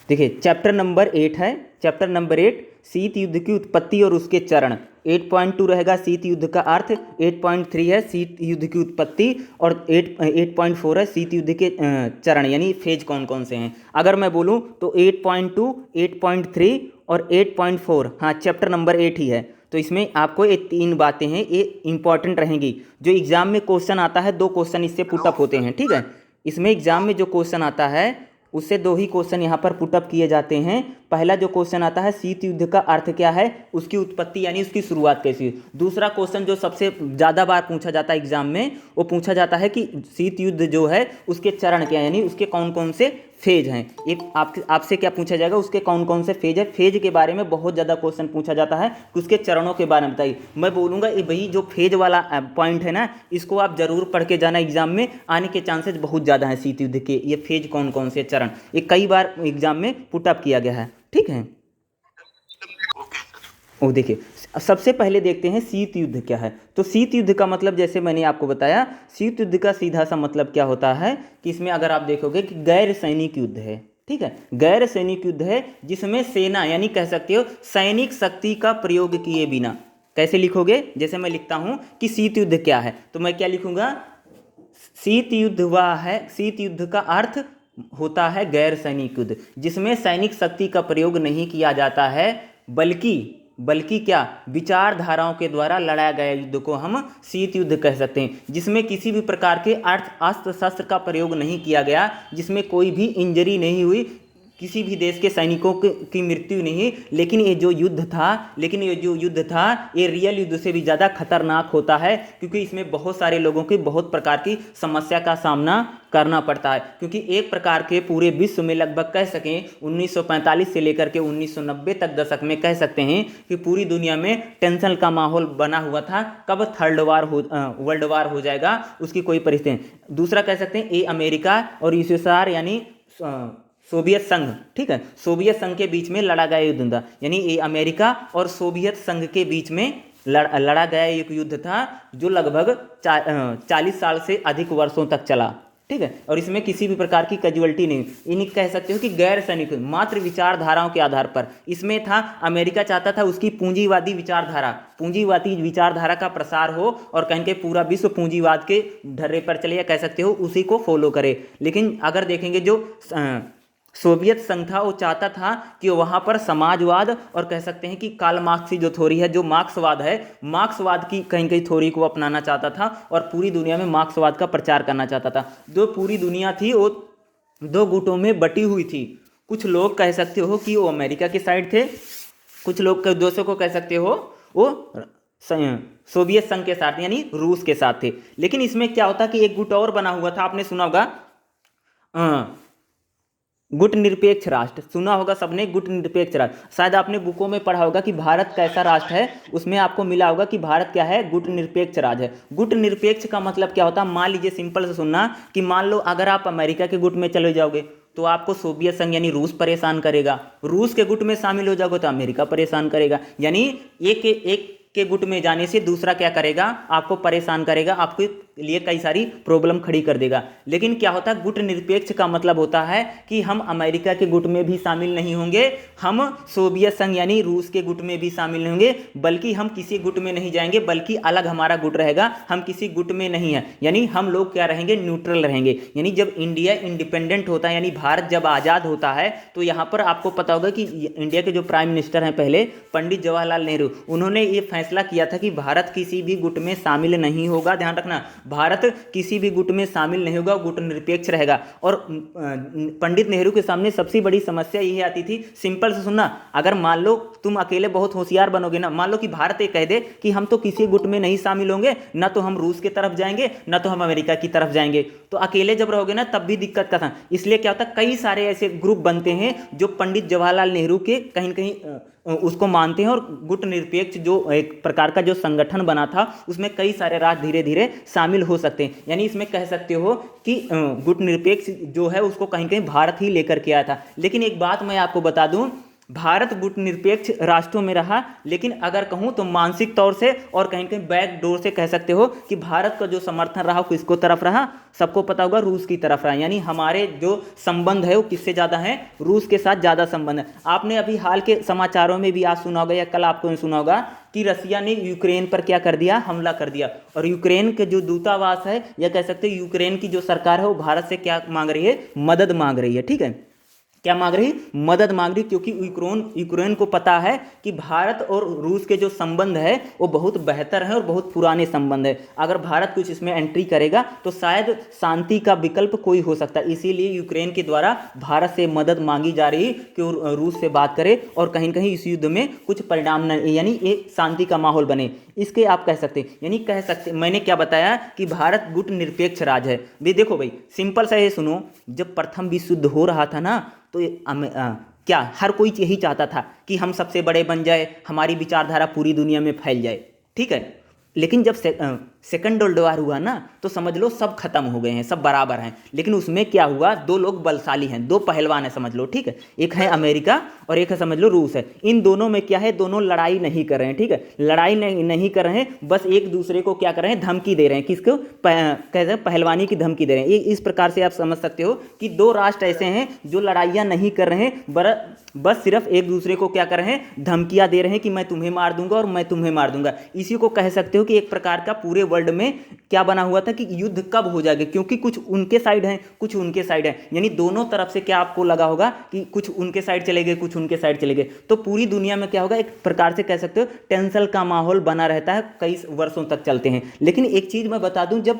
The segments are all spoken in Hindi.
देखिए चैप्टर नंबर 8 है, चैप्टर नंबर 8 शीत युद्ध की उत्पत्ति और उसके चरण। 8.2 रहेगा शीत युद्ध का अर्थ, 8.3 है शीत युद्ध की उत्पत्ति और 8.4 है शीत युद्ध के चरण यानी फेज कौन कौन से हैं। अगर मैं बोलूं तो 8.2, 8.3 और 8.4, हाँ चैप्टर नंबर 8 ही है। तो इसमें आपको ये 3 बातें हैं, ये इंपॉर्टेंट रहेंगी। जो एग्जाम में क्वेश्चन आता है 2 क्वेश्चन इससे पुटअप होते हैं, ठीक है। इसमें एग्जाम में जो क्वेश्चन आता है उससे 2 ही क्वेश्चन यहाँ पर पुटअप किए जाते हैं। पहला जो क्वेश्चन आता है शीत युद्ध का अर्थ क्या है, उसकी उत्पत्ति यानी उसकी शुरुआत कैसी हुई। दूसरा क्वेश्चन जो सबसे ज़्यादा बार पूछा जाता है एग्जाम में, वो पूछा जाता है कि शीत युद्ध जो है उसके चरण क्या है, यानी उसके कौन कौन से फेज हैं। एक आपसे क्या पूछा जाएगा, उसके कौन कौन से फेज है। फेज के बारे में बहुत ज़्यादा क्वेश्चन पूछा जाता है कि उसके चरणों के बारे में बताइए। मैं बोलूँगा ये भाई जो फेज वाला पॉइंट है ना, इसको आप जरूर पढ़ के जाना, एग्जाम में आने के चांसेस बहुत ज़्यादा हैं। शीत युद्ध के ये फेज कौन कौन से चरण, ये कई बार एग्जाम में पुटअप किया गया है, ठीक है। ओ देखिए सबसे पहले देखते हैं शीत युद्ध क्या है। तो शीत युद्ध का मतलब जैसे मैंने आपको बताया, शीत युद्ध का सीधा सा मतलब क्या होता है कि इसमें अगर आप देखोगे कि गैर सैनिक युद्ध है, ठीक है। गैर सैनिक युद्ध है जिसमें सेना यानी कह सकते हो सैनिक शक्ति का प्रयोग किए बिना। कैसे लिखोगे, जैसे मैं लिखता हूं कि शीत युद्ध क्या है, तो मैं क्या लिखूंगा, शीत युद्ध वह है, शीत युद्ध का अर्थ होता है गैर सैनिक युद्ध जिसमें सैनिक शक्ति का प्रयोग नहीं किया जाता है, बल्कि क्या विचारधाराओं के द्वारा लड़ाया गया युद्ध को हम शीत युद्ध कह सकते हैं। जिसमें किसी भी प्रकार के अस्त्र शस्त्र का प्रयोग नहीं किया गया, जिसमें कोई भी इंजरी नहीं हुई, किसी भी देश के सैनिकों की मृत्यु नहीं। लेकिन ये जो युद्ध था ये रियल युद्ध से भी ज़्यादा खतरनाक होता है, क्योंकि इसमें बहुत सारे लोगों की बहुत प्रकार की समस्या का सामना करना पड़ता है। क्योंकि एक प्रकार के पूरे विश्व में लगभग कह सकें 1945 से लेकर के 1990 तक दशक में कह सकते हैं कि पूरी दुनिया में टेंशन का माहौल बना हुआ था। कब वर्ल्ड वार हो जाएगा उसकी कोई परिस्थिति। दूसरा कह सकते हैं ये अमेरिका और यूएसएसआर यानी सोवियत संघ, ठीक है, सोवियत संघ के बीच में लड़ा गया युद्ध था। यानी ये अमेरिका और सोवियत संघ के बीच में लड़ा गया एक युद्ध था जो लगभग 40 साल से अधिक वर्षों तक चला, ठीक है। और इसमें किसी भी प्रकार की कैजुअल्टी नहीं। इन्हीं कह सकते हो कि गैर सैनिक मात्र विचारधाराओं के आधार पर इसमें था। अमेरिका चाहता था उसकी पूंजीवादी विचारधारा का प्रसार हो और कहीं के पूरा विश्व पूंजीवाद के ढर्रे पर चले, या कह सकते हो उसी को फॉलो करे। लेकिन अगर देखेंगे जो सोवियत संघ था वो चाहता था कि वहाँ पर समाजवाद और कह सकते हैं कि कार्ल मार्क्स की जो थ्योरी है, जो मार्क्सवाद है, मार्क्सवाद की कहीं थ्योरी को अपनाना चाहता था और पूरी दुनिया में मार्क्सवाद का प्रचार करना चाहता था। जो पूरी दुनिया थी वो 2 गुटों में बटी हुई थी। कुछ लोग कह सकते हो कि वो अमेरिका के साइड थे, कुछ लोग दोस्तों को कह सकते हो वो सोवियत संघ के साथ यानी रूस के साथ थे। लेकिन इसमें क्या होता कि एक गुट और बना हुआ था, आपने सुना होगा गुट निरपेक्ष राष्ट्र, सुना होगा सबने गुट निरपेक्ष राष्ट्र। शायद आपने बुकों में पढ़ा होगा कि भारत कैसा राष्ट्र है, उसमें आपको मिला होगा कि भारत क्या है, गुट निरपेक्ष राज्य है। गुट निरपेक्ष का मतलब क्या होता है, मान लीजिए सिंपल से सुनना कि मान लो अगर आप अमेरिका के गुट में चले जाओगे तो आपको सोवियत संघ यानी रूस परेशान करेगा, रूस के गुट में शामिल हो जाओगे तो अमेरिका परेशान करेगा। यानी एक के गुट में जाने से दूसरा क्या करेगा, आपको परेशान करेगा, आपके लिए कई सारी प्रॉब्लम खड़ी कर देगा। लेकिन क्या होता है, गुट निरपेक्ष का मतलब होता है कि हम अमेरिका के गुट में भी शामिल नहीं होंगे, हम सोवियत संघ यानी रूस के गुट में भी शामिल नहीं होंगे, बल्कि हम किसी गुट में नहीं जाएंगे, बल्कि अलग हमारा गुट रहेगा, हम किसी गुट में नहीं है। यानी हम लोग क्या रहेंगे, न्यूट्रल रहेंगे। यानी जब इंडिया इंडिपेंडेंट होता है यानी भारत जब आज़ाद होता है तो यहाँ पर आपको पता होगा कि इंडिया के जो प्राइम मिनिस्टर हैं पहले पंडित जवाहरलाल नेहरू, उन्होंने ये फैसला किया था कि भारत किसी भी गुट में शामिल नहीं होगा। ध्यान रखना, भारत किसी भी गुट में शामिल नहीं होगा, गुट निरपेक्ष रहेगा। और पंडित नेहरू के सामने सबसे बड़ी समस्या यही आती थी, सिंपल से सुनना, अगर मान लो तुम अकेले बहुत होशियार बनोगे ना, मान लो कि भारत ये कह दे कि हम तो किसी गुट में नहीं शामिल होंगे, ना तो हम रूस की तरफ जाएंगे ना तो हम अमेरिका की तरफ जाएंगे, तो अकेले जब रहोगे ना तब भी दिक्कत का था। इसलिए क्या होता, कई सारे ऐसे ग्रुप बनते हैं जो पंडित जवाहरलाल नेहरू के कहीं कहीं उसको मानते हैं, और गुट निरपेक्ष जो एक प्रकार का जो संगठन बना था उसमें कई सारे राष्ट्र धीरे धीरे शामिल हो सकते हैं। यानी इसमें कह सकते हो कि गुट निरपेक्ष जो है उसको कहीं कहीं भारत ही लेकर के आया था। लेकिन एक बात मैं आपको बता दूं भारत गुटनिरपेक्ष राष्ट्रों में रहा, लेकिन अगर कहूं तो मानसिक तौर से और कहीं कहीं बैक डोर से कह सकते हो कि भारत का जो समर्थन रहा वो किसको तरफ रहा, सबको पता होगा रूस की तरफ रहा। यानी हमारे जो संबंध है वो किससे ज़्यादा है, रूस के साथ ज़्यादा संबंध है। आपने अभी हाल के समाचारों में भी आज सुना होगा या कल आपको सुना होगा कि रसिया ने यूक्रेन पर क्या कर दिया, हमला कर दिया। और यूक्रेन के जो दूतावास है या कह सकते हैं यूक्रेन की जो सरकार है वो भारत से क्या मांग रही है, मदद मांग रही है। ठीक है, क्या मांग रही, मदद मांग रही, क्योंकि यूक्रेन को पता है कि भारत और रूस के जो संबंध है वो बहुत बेहतर है और बहुत पुराने संबंध है। अगर भारत कुछ इसमें एंट्री करेगा तो शायद शांति का विकल्प कोई हो सकता है। इसीलिए यूक्रेन के द्वारा भारत से मदद मांगी जा रही कि वो रूस से बात करे और कहीं कहीं इस युद्ध में कुछ परिणाम न, यानी एक शांति का माहौल बने। इसके आप कह सकते हैं, यानी कह सकते, मैंने क्या बताया कि भारत गुट निरपेक्ष राज्य है। भी देखो भाई, सिंपल सा ये सुनो, जब प्रथम विश्व युद्ध हो रहा था ना तो क्या हर कोई यही चाहता था कि हम सबसे बड़े बन जाए, हमारी विचारधारा पूरी दुनिया में फैल जाए। ठीक है, लेकिन जब सेकंड वर्ल्ड वार हुआ ना तो समझ लो सब खत्म हो गए हैं, सब बराबर हैं। लेकिन उसमें क्या हुआ, दो लोग बलशाली हैं, दो पहलवान हैं समझ लो। ठीक है, एक है अमेरिका और एक है समझ लो रूस है। इन दोनों में क्या है, दोनों लड़ाई नहीं कर रहे हैं। ठीक है, लड़ाई नहीं कर रहे हैं, बस एक दूसरे को क्या कर रहे हैं, धमकी दे रहे हैं। किसको कहते हैं, पहलवानी की धमकी दे रहे हैं। इस प्रकार से आप समझ सकते हो कि दो राष्ट्र ऐसे हैं जो लड़ाइयाँ नहीं कर रहे हैं, बस सिर्फ एक दूसरे को क्या कर रहे हैं, धमकियाँ दे रहे हैं कि मैं तुम्हें मार दूंगा और मैं तुम्हें मार दूंगा। इसी को कह सकते हो कि एक प्रकार का पूरे वर्ल्ड में क्या बना हुआ था कि युद्ध कब हो जाएगा, क्योंकि कुछ उनके साइड हैं कुछ उनके साइड है। यानी दोनों तरफ से क्या आपको लगा होगा कि कुछ उनके साइड चले गए, कुछ उनके साइड चले गए। तो पूरी दुनिया में क्या होगा, एक प्रकार से कह सकते हो टेंशन का माहौल बना रहता है, कई वर्षों तक चलते हैं। लेकिन एक चीज मैं बता दूं, जब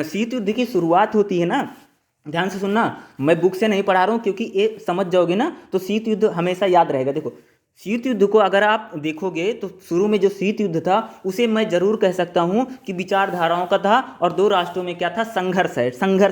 शीत युद्ध की शुरुआत होती है ना, ध्यान से सुनना, मैं बुक से नहीं पढ़ा रहा हूं, क्योंकि ये समझ जाओगे ना तो शीत युद्ध हमेशा याद रहेगा। देखो, शीत युद्ध को अगर आप देखोगे तो शुरू में जो शीत युद्ध था उसे मैं जरूर कह सकता हूं कि विचारधाराओं का था और दो राष्ट्रों में क्या था, संघर्ष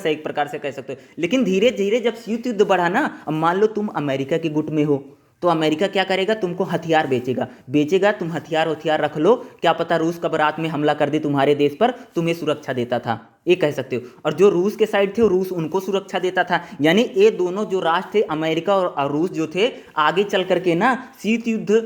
है एक प्रकार से कह सकते हो। लेकिन धीरे धीरे जब शीत युद्ध बढ़ा ना, अब मान लो तुम अमेरिका के गुट में हो तो अमेरिका क्या करेगा, तुमको हथियार बेचेगा, तुम हथियार रख लो, क्या पता रूस कब रात में हमला कर दे तुम्हारे देश पर, तुम्हें सुरक्षा देता था, ये कह सकते हो। और जो रूस के साइड थे, रूस उनको सुरक्षा देता था। यानी ये दोनों जो राष्ट्र थे, अमेरिका और रूस जो थे, आगे चल करके ना शीत युद्ध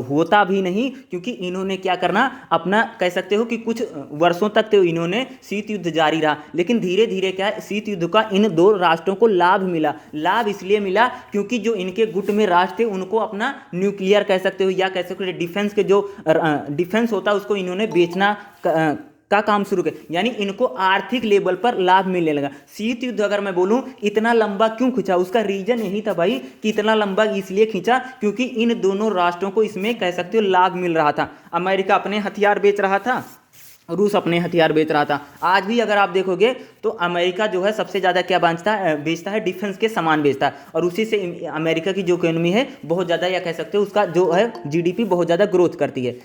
होता भी नहीं, क्योंकि इन्होंने क्या करना, अपना कह सकते हो कि कुछ वर्षों तक तो इन्होंने शीत युद्ध जारी रहा। लेकिन धीरे धीरे क्या है, शीत युद्ध का इन दो राष्ट्रों को लाभ इसलिए मिला क्योंकि जो इनके गुट में राष्ट्र थे उनको अपना न्यूक्लियर कह सकते हो या कह सकते हो डिफेंस के जो डिफेंस होता है उसको इन्होंने बेचना का काम शुरू किया। यानी इनको आर्थिक लेवल पर लाभ मिलने लगा। शीत युद्ध अगर मैं बोलूं इतना लंबा क्यों खींचा, उसका रीजन यही था भाई कि इतना लंबा इसलिए खींचा क्योंकि इन दोनों राष्ट्रों को इसमें कह सकते हो लाभ मिल रहा था। अमेरिका अपने हथियार बेच रहा था, रूस अपने हथियार बेच रहा था। आज भी अगर आप देखोगे तो अमेरिका जो है सबसे ज़्यादा क्या बेचता है, डिफेंस के सामान बेचता है, और उसी से अमेरिका की जो इकोनॉमी है बहुत ज़्यादा, या कह सकते हो उसका जो है जीडीपी बहुत ज़्यादा ग्रोथ करती है।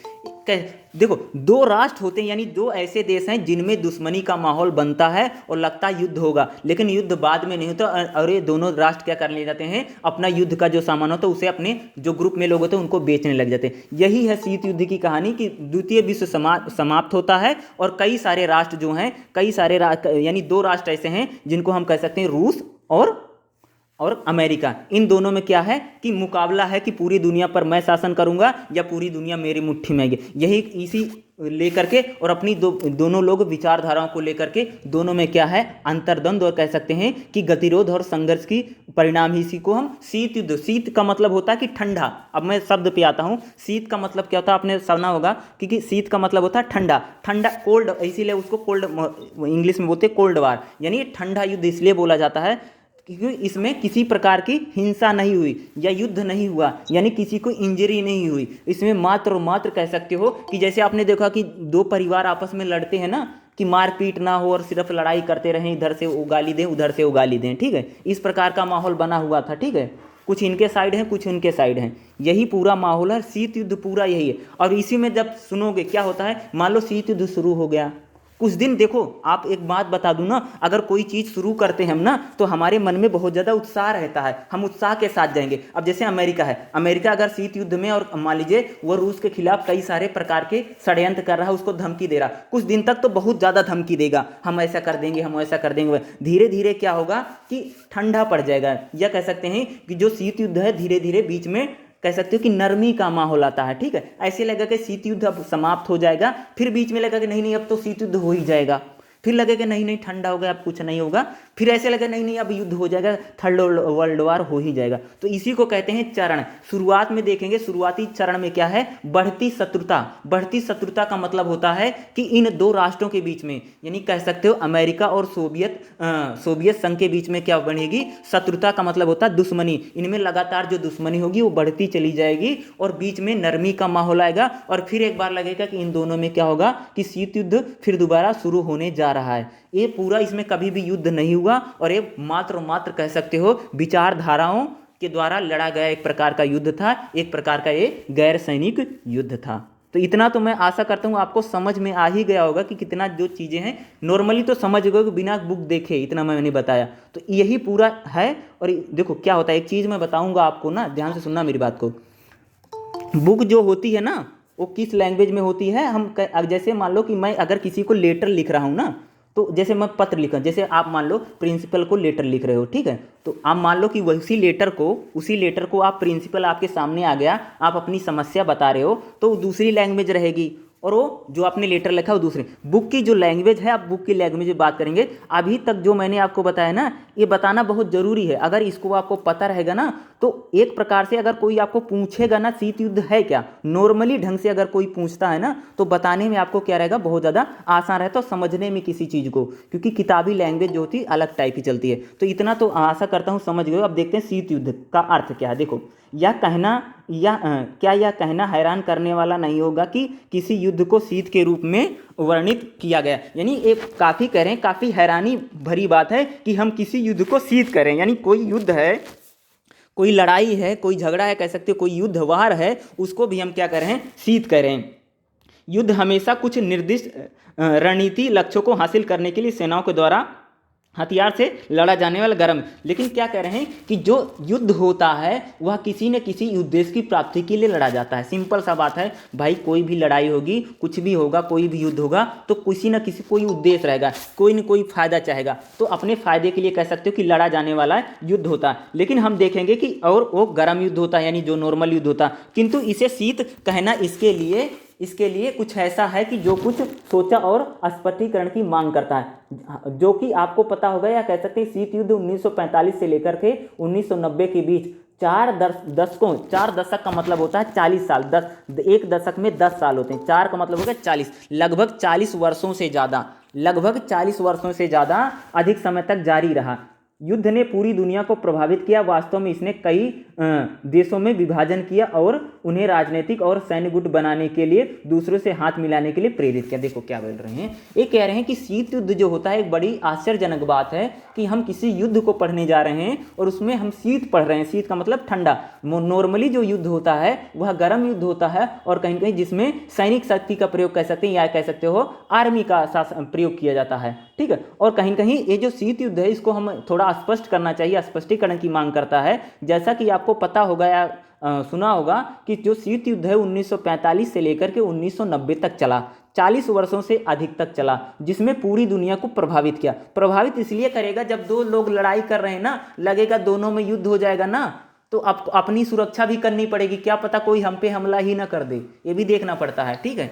देखो, दो राष्ट्र होते हैं, यानी दो ऐसे देश हैं जिनमें दुश्मनी का माहौल बनता है और लगता है युद्ध होगा, लेकिन युद्ध बाद में नहीं होता। और ये दोनों राष्ट्र क्या कर ले जाते हैं, अपना युद्ध का जो सामान होता है उसे अपने जो ग्रुप में लोग होते हैं उनको बेचने लग जाते हैं। यही है शीत युद्ध की कहानी कि द्वितीय विश्व समाप्त होता है और कई सारे राष्ट्र जो हैं, यानी दो राष्ट्र ऐसे हैं जिनको हम कह सकते हैं रूस और अमेरिका, इन दोनों में क्या है कि मुकाबला है कि पूरी दुनिया पर मैं शासन करूंगा या पूरी दुनिया मेरी मुट्ठी में आएगी। यही इसी लेकर के और अपनी दोनों लोग विचारधाराओं को लेकर के दोनों में क्या है, अंतर्द्वंद, और कह सकते हैं कि गतिरोध और संघर्ष की परिणाम ही इसी को हम शीत युद्ध। शीत का मतलब होता है कि ठंडा। अब मैं शब्द पे आता हूं, शीत का मतलब क्या होता है, आपने सुना होगा क्योंकि शीत का मतलब होता है ठंडा कोल्ड, इसीलिए उसको कोल्ड इंग्लिश में बोलते हैं कोल्ड वार। यानी ठंडा युद्ध इसलिए बोला जाता है क्योंकि इसमें किसी प्रकार की हिंसा नहीं हुई या युद्ध नहीं हुआ, यानी किसी को इंजरी नहीं हुई। इसमें मात्र और मात्र कह सकते हो कि जैसे आपने देखा कि दो परिवार आपस में लड़ते हैं ना, कि मारपीट ना हो और सिर्फ लड़ाई करते रहें, इधर से वो गाली दें उधर से वो गाली दें। ठीक है, इस प्रकार का माहौल बना हुआ था। ठीक है, कुछ इनके साइड हैं कुछ उनके साइड हैं, यही पूरा माहौल है। शीत युद्ध पूरा यही है। और इसी में जब सुनोगे क्या होता है, मान लो शीत युद्ध शुरू हो गया, कुछ दिन देखो, आप एक बात बता दूं ना, अगर कोई चीज़ शुरू करते हैं हम ना तो हमारे मन में बहुत ज़्यादा उत्साह रहता है, हम उत्साह के साथ जाएंगे। अब जैसे अमेरिका है, अमेरिका अगर शीत युद्ध में, और मान लीजिए वो रूस के खिलाफ कई सारे प्रकार के षड्यंत्र कर रहा है, उसको धमकी दे रहा, कुछ दिन तक तो बहुत ज़्यादा धमकी देगा, हम ऐसा कर देंगे हम ऐसा कर देंगे। धीरे धीरे क्या होगा कि ठंडा पड़ जाएगा, या कह सकते हैं कि जो शीत युद्ध है धीरे धीरे बीच में कह सकते हो कि नरमी का माहौल आता है, ठीक है। ऐसे लगा कि शीत युद्ध अब समाप्त हो जाएगा, फिर बीच में लगा कि नहीं नहीं अब तो शीत युद्ध हो ही जाएगा, फिर लगे कि नहीं नहीं ठंडा हो गया अब कुछ नहीं होगा, फिर ऐसे लगे नहीं नहीं अब युद्ध हो जाएगा, थर्ड वर्ल्ड वार हो ही जाएगा। तो इसी को कहते हैं चरण। शुरुआत में देखेंगे, शुरुआती चरण में क्या है, बढ़ती शत्रुता। बढ़ती शत्रुता का मतलब होता है कि इन दो राष्ट्रों के बीच में, यानी कह सकते हो अमेरिका और सोवियत संघ के बीच में क्या बनेगी, शत्रुता का मतलब होता है दुश्मनी। इनमें लगातार जो दुश्मनी होगी वो बढ़ती चली जाएगी और बीच में नरमी का माहौल आएगा और फिर एक बार लगेगा कि इन दोनों में क्या होगा कि शीत युद्ध फिर दोबारा शुरू होने जा रहा है। ये पूरा, इसमें कभी भी युद्ध नहीं हुआ और ये मात्र कह सकते हो विचारधाराओं के द्वारा लड़ा गया एक प्रकार का युद्ध था, एक प्रकार का ये गैर सैनिक युद्ध था। तो इतना तो मैं आशा करता हूँ आपको समझ में आ ही गया होगा कि कितना जो चीज़ें हैं नॉर्मली तो समझ गए कि बिना बुक देखे, इतना मैंने बताया तो यही पूरा है। और देखो क्या होता है, एक चीज़ मैं बताऊँगा आपको ना, ध्यान से सुनना मेरी बात को। बुक जो होती है ना वो किस लैंग्वेज में होती है, हम जैसे मान लो कि मैं अगर किसी को लेटर लिख रहा हूँ ना, तो जैसे मैं पत्र लिखा, जैसे आप मान लो प्रिंसिपल को लेटर लिख रहे हो, ठीक है, तो आप मान लो कि उसी लेटर को आप प्रिंसिपल आपके सामने आ गया, आप अपनी समस्या बता रहे हो, तो दूसरी लैंग्वेज रहेगी और वो जो आपने लेटर लिखा वो दूसरी। बुक की जो लैंग्वेज है, आप बुक की लैंग्वेज में बात करेंगे। अभी तक जो मैंने आपको बताया ना, ये बताना बहुत ज़रूरी है। अगर इसको आपको पता रहेगा ना, तो एक प्रकार से अगर कोई आपको पूछेगा ना शीत युद्ध है क्या, नॉर्मली ढंग से अगर कोई पूछता है ना, तो बताने में आपको क्या रहेगा, बहुत ज़्यादा आसान रहता है समझने में किसी चीज़ को, क्योंकि किताबी लैंग्वेज जो होती है अलग टाइप की चलती है। तो इतना तो आशा करता हूँ समझ गए। अब देखते हैं शीत युद्ध का अर्थ क्या है। देखो, यह कहना हैरान करने वाला नहीं होगा कि किसी युद्ध को शीत के रूप में वर्णित किया गया। यानी एक काफ़ी करें, काफ़ी हैरानी भरी बात है कि हम किसी युद्ध को शीत करें, यानी कोई युद्ध है, कोई लड़ाई है, कोई झगड़ा है, कह सकते हो कोई युद्ध वार है, उसको भी हम क्या करें, शीत करें। युद्ध हमेशा कुछ निर्दिष्ट रणनीति लक्ष्यों को हासिल करने के लिए सेनाओं के द्वारा हथियार से लड़ा जाने वाला गर्म। लेकिन क्या कह रहे हैं कि जो युद्ध होता है वह किसी न किसी उद्देश्य की प्राप्ति के लिए लड़ा जाता है। सिंपल सा बात है भाई, कोई भी लड़ाई होगी, कुछ भी होगा, कोई भी युद्ध होगा, तो किसी न किसी कोई उद्देश्य रहेगा, कोई न कोई फायदा चाहेगा, तो अपने फायदे के लिए कह सकते हो कि लड़ा जाने वाला युद्ध होता है। लेकिन हम देखेंगे कि और वो गर्म युद्ध होता है, यानी जो नॉर्मल युद्ध होता है, किंतु इसे शीत कहना इसके लिए कुछ ऐसा है कि जो कुछ सोचा और स्पष्टीकरण की मांग करता है, जो कि आपको पता होगा, या कह सकते हैं शीत युद्ध 1945 से लेकर के 1990 के बीच 4 दशक का मतलब होता है 40 साल, एक दशक में 10 साल होते हैं, 4 का मतलब होगा 40, लगभग 40 वर्षों से ज़्यादा अधिक समय तक जारी रहा। युद्ध ने पूरी दुनिया को प्रभावित किया। वास्तव में इसने कई देशों में विभाजन किया और उन्हें राजनीतिक और सैन्य गुट बनाने के लिए दूसरों से हाथ मिलाने के लिए प्रेरित किया। देखो क्या बोल रहे हैं, ये कह रहे हैं कि शीत युद्ध जो होता है एक बड़ी आश्चर्यजनक बात है कि हम किसी युद्ध को पढ़ने जा रहे हैं और उसमें हम शीत पढ़ रहे हैं। शीत का मतलब ठंडा। नॉर्मली जो युद्ध होता है वह गर्म युद्ध होता है और कहीं कहीं जिसमें सैनिक शक्ति का प्रयोग कह सकते हैं, या कह सकते हो आर्मी का प्रयोग किया जाता है, ठीक है। और कहीं कहीं ये जो शीत युद्ध है इसको हम थोड़ा स्पष्ट करना चाहिए, स्पष्टीकरण की मांग करता है। जैसा कि आपको पता होगा या सुना होगा कि जो शीत युद्ध है 1945 से लेकर के 1990 तक चला, 40 वर्षों से अधिक तक चला, जिसमें पूरी दुनिया को प्रभावित किया। प्रभावित इसलिए करेगा जब दो लोग लड़ाई कर रहे हैं ना, लगेगा दोनों में युद्ध हो जाएगा ना, तो अपनी सुरक्षा भी करनी पड़ेगी, क्या पता कोई हम पे हमला ही ना कर दे, ये भी देखना पड़ता है, ठीक है।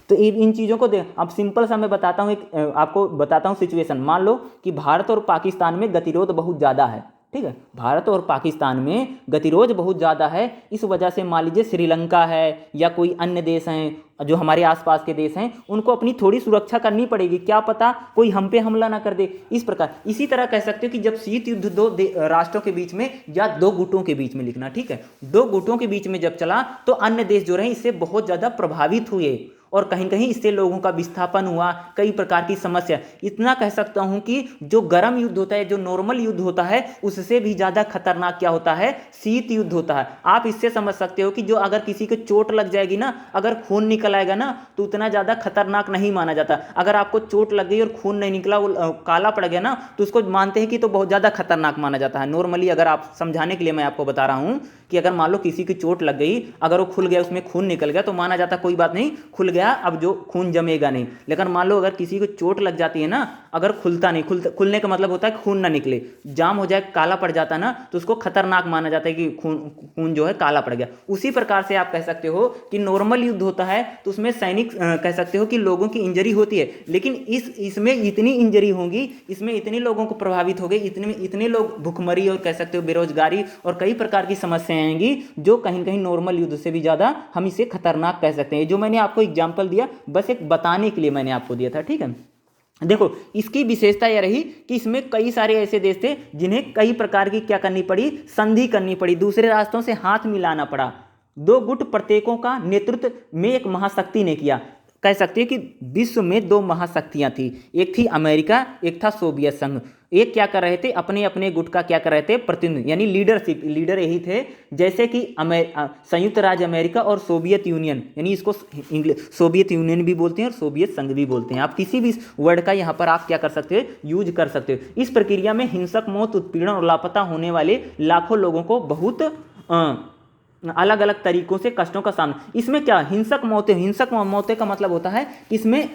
तो इन चीज़ों को देख, अब सिंपल सा मैं बताता हूँ, आपको बताता हूँ सिचुएशन। मान लो कि भारत और पाकिस्तान में गतिरोध बहुत ज़्यादा है, ठीक है, भारत और पाकिस्तान में गतिरोध बहुत ज़्यादा है। इस वजह से मान लीजिए श्रीलंका है या कोई अन्य देश हैं जो हमारे आसपास के देश हैं, उनको अपनी थोड़ी सुरक्षा करनी पड़ेगी, क्या पता कोई हम पे हमला ना कर दे। इस प्रकार, इसी तरह कह सकते हो कि जब शीत युद्ध दो राष्ट्रों के बीच में या दो गुटों के बीच में लिखना, ठीक है, दो गुटों के बीच में जब चला तो अन्य देश जो रहे इससे बहुत ज़्यादा प्रभावित हुए और कहीं कहीं इससे लोगों का विस्थापन हुआ, कई प्रकार की समस्या। इतना कह सकता हूं कि जो गर्म युद्ध होता है, जो नॉर्मल युद्ध होता है, उससे भी ज़्यादा खतरनाक क्या होता है, शीत युद्ध होता है। आप इससे समझ सकते हो कि जो अगर किसी को चोट लग जाएगी ना, अगर खून निकल आएगा ना, तो उतना ज़्यादा खतरनाक नहीं माना जाता। अगर आपको चोट लग गई और खून नहीं निकला, वो काला पड़ गया ना, तो उसको मानते हैं कि तो बहुत ज़्यादा खतरनाक माना जाता है। नॉर्मली अगर आप समझाने के लिए मैं आपको बता रहा हूँ कि अगर मान लो किसी की चोट लग गई, अगर वो खुल गया, उसमें खून निकल गया, तो माना जाता कोई बात नहीं, खुल गया गया, अब जो खून जमेगा नहीं। लेकिन मान लो अगर किसी को चोट लग जाती है ना, अगर खुलता नहीं, खुलने का मतलब होता है खून ना निकले, जाम हो जाए, काला पड़ जाता है ना, तो उसको खतरनाक माना जाता है कि खून जो है काला पड़ गया। उसी प्रकार से आप कह सकते हो कि नॉर्मल युद्ध होता है तो उसमें सैनिक कह सकते हो कि लोगों की इंजरी होती है, लेकिन इसमें इतनी इंजरी होगी, इसमें इतने लोगों को प्रभावित हो गए, इतने लोग भुखमरी और कह सकते हो बेरोजगारी और कई प्रकार की समस्याएं आएंगी, जो कहीं कहीं नॉर्मल युद्ध से भी ज़्यादा हम इसे खतरनाक कह सकते हैं। जो मैंने आपको एग्जाम्पल दिया बस एक बताने के लिए मैंने आपको दिया था, ठीक है। देखो इसकी विशेषता यह रही कि इसमें कई सारे ऐसे देश थे जिन्हें कई प्रकार की क्या करनी पड़ी, संधि करनी पड़ी, दूसरे राष्ट्रों से हाथ मिलाना पड़ा। दो गुट प्रत्येकों का नेतृत्व में एक महाशक्ति ने किया। कह सकते हैं कि विश्व में दो महाशक्तियां थी, एक थी अमेरिका, एक था सोवियत संघ। एक क्या कर रहे थे, अपने अपने गुट का क्या कर रहे थे, प्रतिनिधि यानी लीडरशिप, लीडर यही थे। जैसे कि संयुक्त राज्य अमेरिका और सोवियत यूनियन, यानी इसको सोवियत यूनियन भी बोलते हैं और सोवियत संघ भी बोलते हैं। आप किसी भी वर्ड का यहाँ पर आप क्या कर सकते हो, यूज कर सकते हो। इस प्रक्रिया में हिंसक मौत, उत्पीड़न और लापता होने वाले लाखों लोगों को बहुत अलग अलग तरीकों से कष्टों का सामना। इसमें क्या हिंसक मौतें का मतलब होता है कि इसमें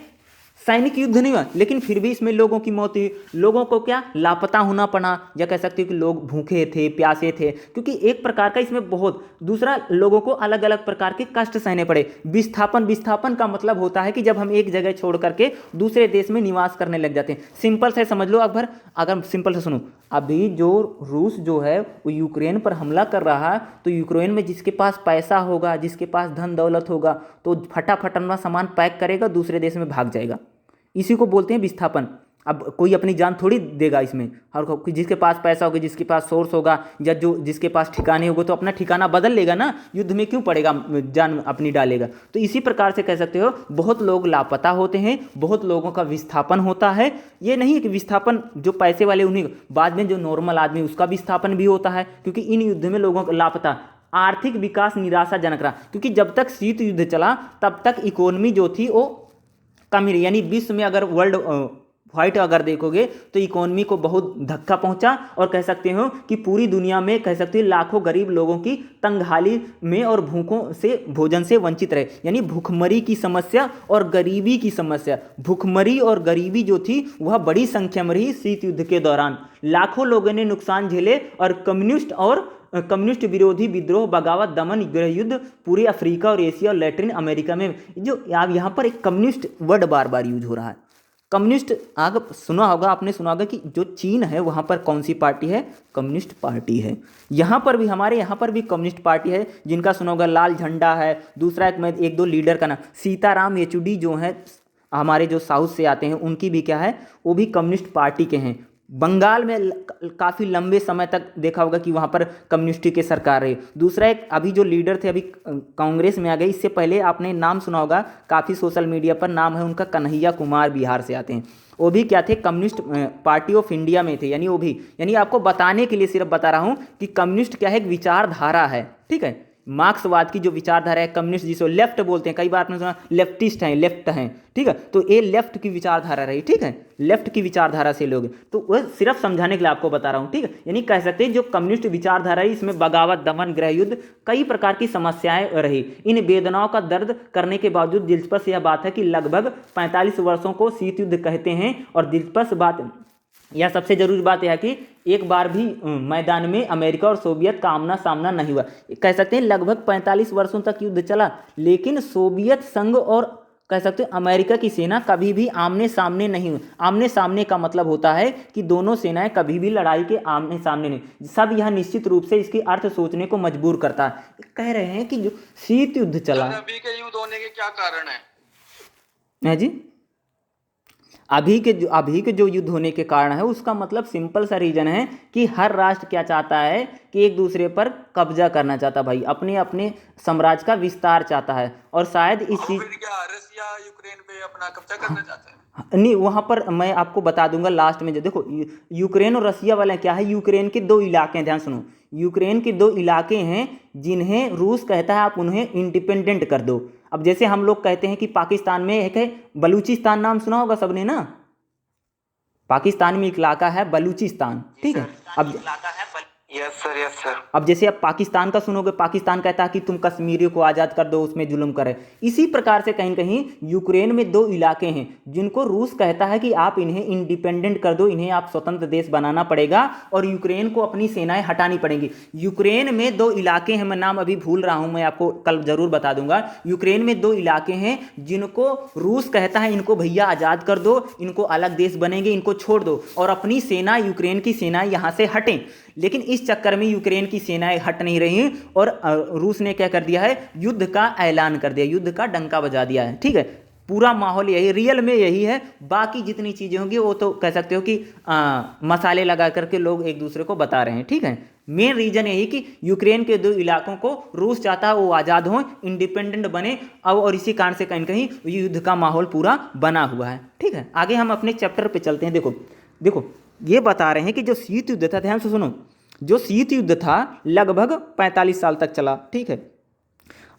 सैनिक युद्ध नहीं हुआ, लेकिन फिर भी इसमें लोगों की मौत हुई, लोगों को क्या लापता होना पड़ा, या कह सकते हो कि लोग भूखे थे, प्यासे थे, क्योंकि एक प्रकार का इसमें बहुत। दूसरा, लोगों को अलग अलग प्रकार के कष्ट सहने पड़े। विस्थापन का मतलब होता है कि जब हम एक जगह छोड़ करके दूसरे देश में निवास करने लग जाते हैं। सिंपल से समझ लो, अगर सिंपल से सुनो, अभी जो रूस जो है वो यूक्रेन पर हमला कर रहा है, तो यूक्रेन में जिसके पास पैसा होगा, जिसके पास धन दौलत होगा, तो फटाफट अपना सामान पैक करेगा, दूसरे देश में भाग जाएगा। इसी को बोलते हैं विस्थापन। अब कोई अपनी जान थोड़ी देगा इसमें, और जिसके पास पैसा होगा, जिसके पास सोर्स होगा, या जो जिसके पास ठिकाने होगा, तो अपना ठिकाना बदल लेगा ना, युद्ध में क्यों पड़ेगा, जान अपनी डालेगा। तो इसी प्रकार से कह सकते हो बहुत लोग लापता होते हैं, बहुत लोगों का विस्थापन होता है। ये नहीं है कि विस्थापन जो पैसे वाले उन्हीं, बाद में जो नॉर्मल आदमी उसका विस्थापन भी होता है, क्योंकि इन युद्ध में लोगों का लापता। आर्थिक विकास निराशाजनक रहा, क्योंकि जब तक शीत युद्ध चला तब तक इकोनॉमी जो थी वो कम ही, यानी विश्व में अगर वर्ल्ड वाइड अगर देखोगे तो इकोनॉमी को बहुत धक्का पहुंचा, और कह सकते हो कि पूरी दुनिया में कह सकते हो लाखों गरीब लोगों की तंगहाली में और भूखों से, भोजन से वंचित रहे। यानी भूखमरी की समस्या और गरीबी की समस्या, भूखमरी और गरीबी जो थी वह बड़ी संख्या में रही शीत युद्ध के दौरान। लाखों लोगों ने नुकसान झेले, और कम्युनिस्ट विरोधी विद्रोह, बगावत, दमन, गृह युद्ध पूरे अफ्रीका और एशिया और लैटिन अमेरिका में। जो आप यहाँ पर एक कम्युनिस्ट वर्ड बार बार यूज हो रहा है, कम्युनिस्ट। आगे सुना होगा, आपने सुना होगा कि जो चीन है वहाँ पर कौन सी पार्टी है, कम्युनिस्ट पार्टी है। यहाँ पर भी, हमारे यहाँ पर भी कम्युनिस्ट पार्टी है, जिनका सुना होगा लाल झंडा है। दूसरा एक दो लीडर का नाम, सीताराम येचुरी जो है हमारे जो साउथ से आते हैं, उनकी भी क्या है, वो भी कम्युनिस्ट पार्टी के हैं। बंगाल में काफ़ी लंबे समय तक देखा होगा कि वहाँ पर कम्युनिस्ट की सरकार रही। दूसरा एक अभी जो लीडर थे, अभी कांग्रेस में आ गए, इससे पहले आपने नाम सुना होगा, काफ़ी सोशल मीडिया पर नाम है उनका, कन्हैया कुमार, बिहार से आते हैं। वो भी क्या थे, कम्युनिस्ट पार्टी ऑफ इंडिया में थे। यानी वो भी, यानी आपको बताने के लिए सिर्फ बता रहा हूँ कि कम्युनिस्ट क्या है, एक विचारधारा है, ठीक है। मार्क्सवाद की जो विचारधारा है, कम्युनिस्ट जिसको लेफ्ट बोलते हैं, कई बार आपने सुना लेफ्टिस्ट हैं, लेफ्ट हैं, ठीक है। तो ये लेफ्ट की विचारधारा रही, ठीक है, लेफ्ट की विचारधारा से लोग, तो वह सिर्फ समझाने के लिए आपको बता रहा हूँ, ठीक है। यानी कह सकते हैं जो कम्युनिस्ट विचारधारा है, इसमें बगावत, दमन, गृह युद्ध, कई प्रकार की समस्याएं रही। इन वेदनाओं का दर्द करने के बावजूद दिलचस्प यह बात है कि लगभग 45 वर्षों को शीत युद्ध कहते हैं। और दिलचस्प बात यह, सबसे जरूरी बात यह है कि एक बार भी मैदान में अमेरिका और सोवियत का आमना सामना नहीं हुआ। कह सकते हैं लगभग 45 वर्षों तक युद्ध चला, लेकिन सोवियत संघ और कह सकते हैं अमेरिका की सेना कभी भी आमने सामने नहीं हुई। आमने सामने का मतलब होता है कि दोनों सेनाएं कभी भी लड़ाई के आमने सामने नहीं। सब यह निश्चित रूप से इसकी अर्थ सोचने को मजबूर करता है। कह रहे हैं कि जो शीत युद्ध चला, अभी के युद्ध होने के क्या कारण है जी, अभी के जो युद्ध होने के कारण है, उसका मतलब सिंपल सा रीजन है कि हर राष्ट्र क्या चाहता है कि एक दूसरे पर कब्जा करना चाहता है, भाई अपने अपने साम्राज्य का विस्तार चाहता है। और शायद इस चीज, क्या रसिया यूक्रेन पे अपना कब्जा करना चाहता है? नहीं, वहां पर मैं आपको बता दूंगा लास्ट में। जो देखो यूक्रेन और रसिया वाले क्या है, यूक्रेन के दो इलाके हैं, ध्यान सुनो, यूक्रेन के दो इलाके हैं जिन्हें रूस कहता है आप उन्हें इंडिपेंडेंट कर दो। अब जैसे हम लोग कहते हैं कि पाकिस्तान में एक है बलूचिस्तान, नाम सुना होगा सबने ना, पाकिस्तान में एक इलाका है बलूचिस्तान, ठीक है। अब यस सर, यस सर। अब जैसे आप पाकिस्तान का सुनोगे, पाकिस्तान कहता है कि तुम कश्मीरियों को आज़ाद कर दो, उसमें जुल्म करे। इसी प्रकार से कहीं कहीं यूक्रेन में दो इलाके हैं जिनको रूस कहता है कि आप इन्हें इंडिपेंडेंट कर दो, इन्हें आप स्वतंत्र देश बनाना पड़ेगा और यूक्रेन को अपनी सेनाएं हटानी पड़ेंगी। यूक्रेन में दो इलाके हैं, मैं नाम अभी भूल रहा हूं, मैं आपको कल जरूर बता दूंगा। यूक्रेन में दो इलाके हैं जिनको रूस कहता है इनको भैया आज़ाद कर दो, इनको अलग देश बनेंगे, इनको छोड़ दो और अपनी सेना, यूक्रेन की सेनाएं यहां से हटें। लेकिन इस चक्कर में यूक्रेन की सेनाएं हट नहीं रही और रूस ने क्या कर दिया है, युद्ध का ऐलान कर दिया, युद्ध का डंका बजा दिया है। ठीक है, पूरा माहौल यही, रियल में यही है। बाकी जितनी चीज़ें होंगी वो तो कह सकते हो कि मसाले लगा करके लोग एक दूसरे को बता रहे हैं। ठीक है, मेन रीजन यही कि यूक्रेन के दो इलाकों को रूस चाहता है वो आज़ाद हों, इंडिपेंडेंट बने अब, और इसी कारण से कहीं कहीं युद्ध का माहौल पूरा बना हुआ है। ठीक है, आगे हम अपने चैप्टर पे चलते हैं। देखो देखो ये बता रहे हैं कि जो शीत युद्ध था, ध्यान से सुनो, जो शीत युद्ध था लगभग 45 साल तक चला। ठीक है,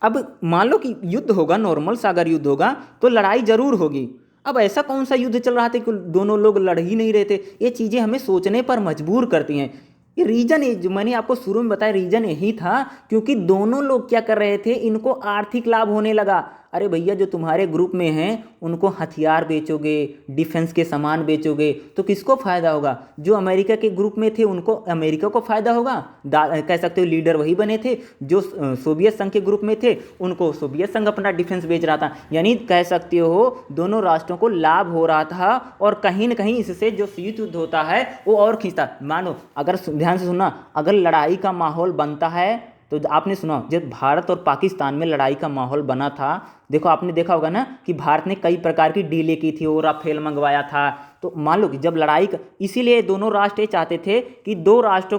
अब मान लो कि युद्ध होगा, नॉर्मल सा अगर युद्ध होगा तो लड़ाई जरूर होगी। अब ऐसा कौन सा युद्ध चल रहा था कि दोनों लोग लड़ ही नहीं रहे थे? ये चीज़ें हमें सोचने पर मजबूर करती हैं। ये रीजन, जो मैंने आपको शुरू में बताया, रीजन यही था क्योंकि दोनों लोग क्या कर रहे थे, इनको आर्थिक लाभ होने लगा। अरे भैया, जो तुम्हारे ग्रुप में हैं उनको हथियार बेचोगे, डिफेंस के सामान बेचोगे तो किसको फ़ायदा होगा? जो अमेरिका के ग्रुप में थे उनको अमेरिका को फ़ायदा होगा, कह सकते हो लीडर वही बने थे। जो सोवियत संघ के ग्रुप में थे उनको सोवियत संघ अपना डिफेंस बेच रहा था। यानी कह सकते हो दोनों राष्ट्रों को लाभ हो रहा था और कहीं ना कहीं इससे जो शीत युद्ध होता है वो और खींचता। मानो अगर ध्यान से सुनना, अगर लड़ाई का माहौल बनता है तो आपने सुना जब भारत और पाकिस्तान में लड़ाई का माहौल बना था, देखो आपने देखा होगा ना कि भारत ने कई प्रकार की डीलें की थी और राफेल मंगवाया था। तो मान लो कि जब लड़ाई का, इसीलिए दोनों राष्ट्र ये चाहते थे कि दो राष्ट्रों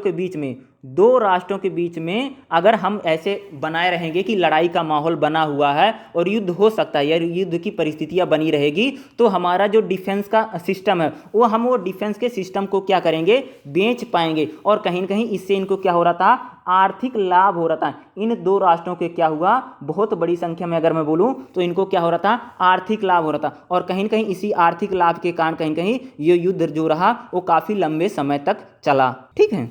के बीच में अगर हम ऐसे बनाए रहेंगे कि लड़ाई का माहौल बना हुआ है और युद्ध हो सकता है या युद्ध की परिस्थितियां बनी रहेगी, तो हमारा जो डिफेंस का सिस्टम है वो डिफेंस के सिस्टम को क्या करेंगे, बेच पाएंगे। और कहीं ना कहीं इससे इनको क्या हो रहा था, आर्थिक लाभ हो रहा था। इन दो राष्ट्रों के क्या हुआ, बहुत बड़ी संख्या में अगर मैं बोलूं तो इनको क्या हो रहा था, आर्थिक लाभ हो रहा था। और कहीं ना कहीं इसी आर्थिक लाभ के कारण कहीं कहीं ये युद्ध जो रहा वो काफ़ी लंबे समय तक चला। ठीक है,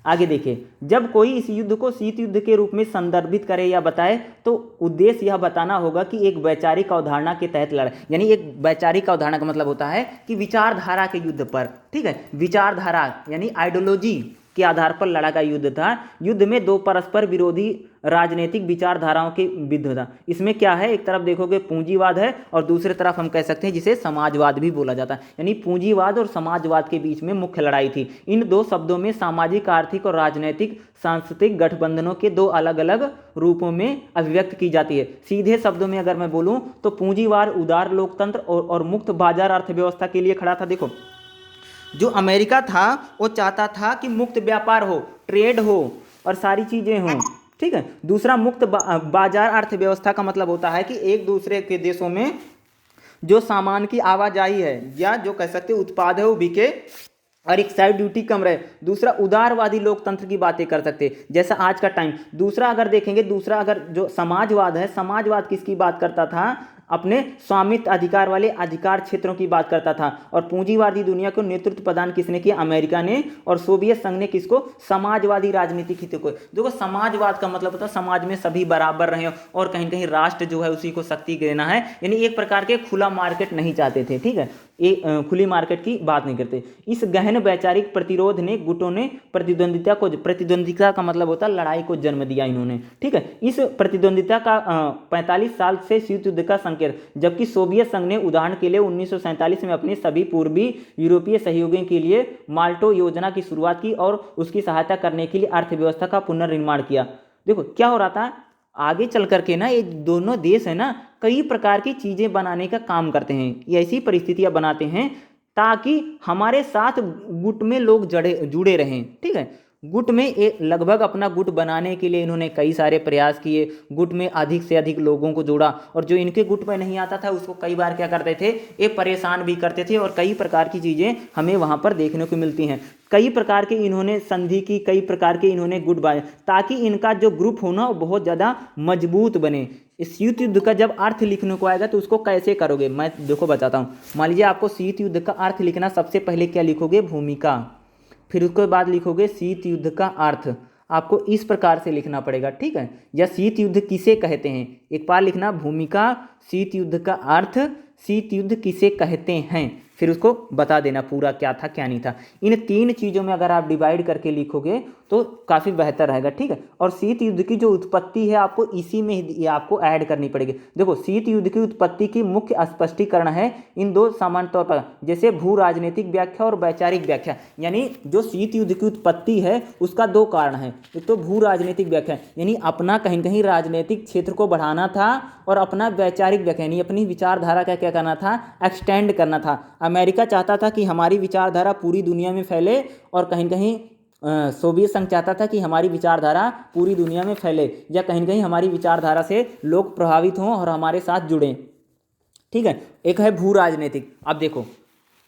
आगे देखिए, जब कोई इस युद्ध को शीत युद्ध के रूप में संदर्भित करे या बताए तो उद्देश्य यह बताना होगा कि एक वैचारिक अवधारणा के तहत लड़ा। यानी एक वैचारिक अवधारणा का मतलब होता है कि विचारधारा के युद्ध पर, ठीक है, विचारधारा यानी आइडियोलॉजी के आधार पर लड़ा का युद्ध था। युद्ध में दो परस्पर विरोधी राजनीतिक विचारधाराओं के विरुद्ध था। इसमें क्या है, एक तरफ देखोगे पूंजीवाद है और दूसरी तरफ हम कह सकते हैं जिसे समाजवाद भी बोला जाता है। यानी पूंजीवाद और समाजवाद के बीच में मुख्य लड़ाई थी। इन दो शब्दों में सामाजिक, आर्थिक और राजनीतिक सांस्कृतिक गठबंधनों के दो अलग अलग रूपों में अभिव्यक्त की जाती है। सीधे शब्दों में अगर मैं बोलूं तो पूंजीवाद उदार लोकतंत्र और मुक्त बाजार अर्थव्यवस्था के लिए खड़ा था। देखो, जो अमेरिका था वो चाहता था कि मुक्त व्यापार हो, ट्रेड हो और सारी चीज़ें हों। ठीक है, दूसरा मुक्त बाजार अर्थव्यवस्था का मतलब होता है कि एक दूसरे के देशों में जो सामान की आवाजाही है या जो कह सकते उत्पाद है वो बिके और एक साइड ड्यूटी कम रहे। दूसरा उदारवादी लोकतंत्र की बातें कर सकते जैसा आज का टाइम। दूसरा अगर देखेंगे, दूसरा अगर जो समाजवाद है, समाजवाद किसकी बात करता था, अपने स्वामित्व अधिकार वाले अधिकार क्षेत्रों की बात करता था। और पूंजीवादी दुनिया को नेतृत्व प्रदान किसने किया, अमेरिका ने। और सोवियत संघ ने किसको, समाजवादी राजनीतिक हितों को। देखो समाजवाद का मतलब होता है समाज में सभी बराबर रहे और कहीं कहीं राष्ट्र जो है उसी को शक्ति देना है। यानी एक प्रकार के खुला मार्केट नहीं चाहते थे। ठीक है, खुली मार्केट की बात नहीं करते। इस गहन वैचारिक प्रतिरोध ने गुटों ने प्रतिद्वंदिता का मतलब होता है लड़ाई को जन्म दिया इन्होंने। ठीक है, इस प्रतिद्वंदिता का 45 साल से शीत युद्ध का संकेत। जबकि सोवियत संघ ने उदाहरण के लिए 1947 में अपने सभी पूर्वी यूरोपीय सहयोगियों के लिए माल्टो योजना की शुरुआत की और उसकी सहायता करने के लिए अर्थव्यवस्था का पुनर्निर्माण किया। देखो क्या हो रहा था, आगे चल करके ना ये दोनों देश है ना कई प्रकार की चीज़ें बनाने का काम करते हैं। ये ऐसी परिस्थितियां बनाते हैं ताकि हमारे साथ गुट में लोग जुड़े रहें। ठीक है, गुट में एक लगभग अपना गुट बनाने के लिए इन्होंने कई सारे प्रयास किए। गुट में अधिक से अधिक लोगों को जोड़ा और जो इनके गुट में नहीं आता था उसको कई बार क्या करते थे, ये परेशान भी करते थे। और कई प्रकार की चीज़ें हमें वहाँ पर देखने को मिलती हैं। कई प्रकार के इन्होंने संधि की, कई प्रकार के इन्होंने गुट बनाए ताकि इनका जो ग्रुप हो ना वो बहुत ज़्यादा मजबूत बने। इस शीत युद्ध का जब अर्थ लिखने को आएगा तो उसको कैसे करोगे, मैं देखो बताता हूँ। मान लीजिए आपको शीत युद्ध का अर्थ लिखना, सबसे पहले क्या लिखोगे, भूमिका। फिर उसके बाद लिखोगे शीत युद्ध का अर्थ। आपको इस प्रकार से लिखना पड़ेगा, ठीक है। या शीत युद्ध किसे कहते हैं, एक बार लिखना भूमिका, शीत युद्ध का अर्थ, शीत युद्ध किसे कहते हैं, फिर उसको बता देना पूरा क्या था क्या नहीं था। इन 3 चीज़ों में अगर आप डिवाइड करके लिखोगे तो काफ़ी बेहतर रहेगा, ठीक है। और शीत युद्ध की जो उत्पत्ति है आपको इसी में ही आपको ऐड करनी पड़ेगी। देखो शीत युद्ध की उत्पत्ति की मुख्य स्पष्टीकरण है इन 2 सामान्य तौर पर, जैसे भू राजनीतिक व्याख्या और वैचारिक व्याख्या। यानी जो शीत युद्ध की उत्पत्ति है उसका 2 कारण है, एक तो भू राजनीतिक व्याख्या यानी अपना कहीं कहीं राजनीतिक क्षेत्र को बढ़ाना था, और अपना वैचारिक व्याख्या यानी अपनी विचारधारा का क्या करना था, एक्सटेंड करना था। अमेरिका चाहता था कि हमारी विचारधारा पूरी दुनिया में फैले, और कहीं कहीं सोवियत संघ चाहता था कि हमारी विचारधारा पूरी दुनिया में फैले, या कहीं कहीं हमारी विचारधारा से लोग प्रभावित हों और हमारे साथ जुड़ें, ठीक है। एक है भू राजनीतिक। अब देखो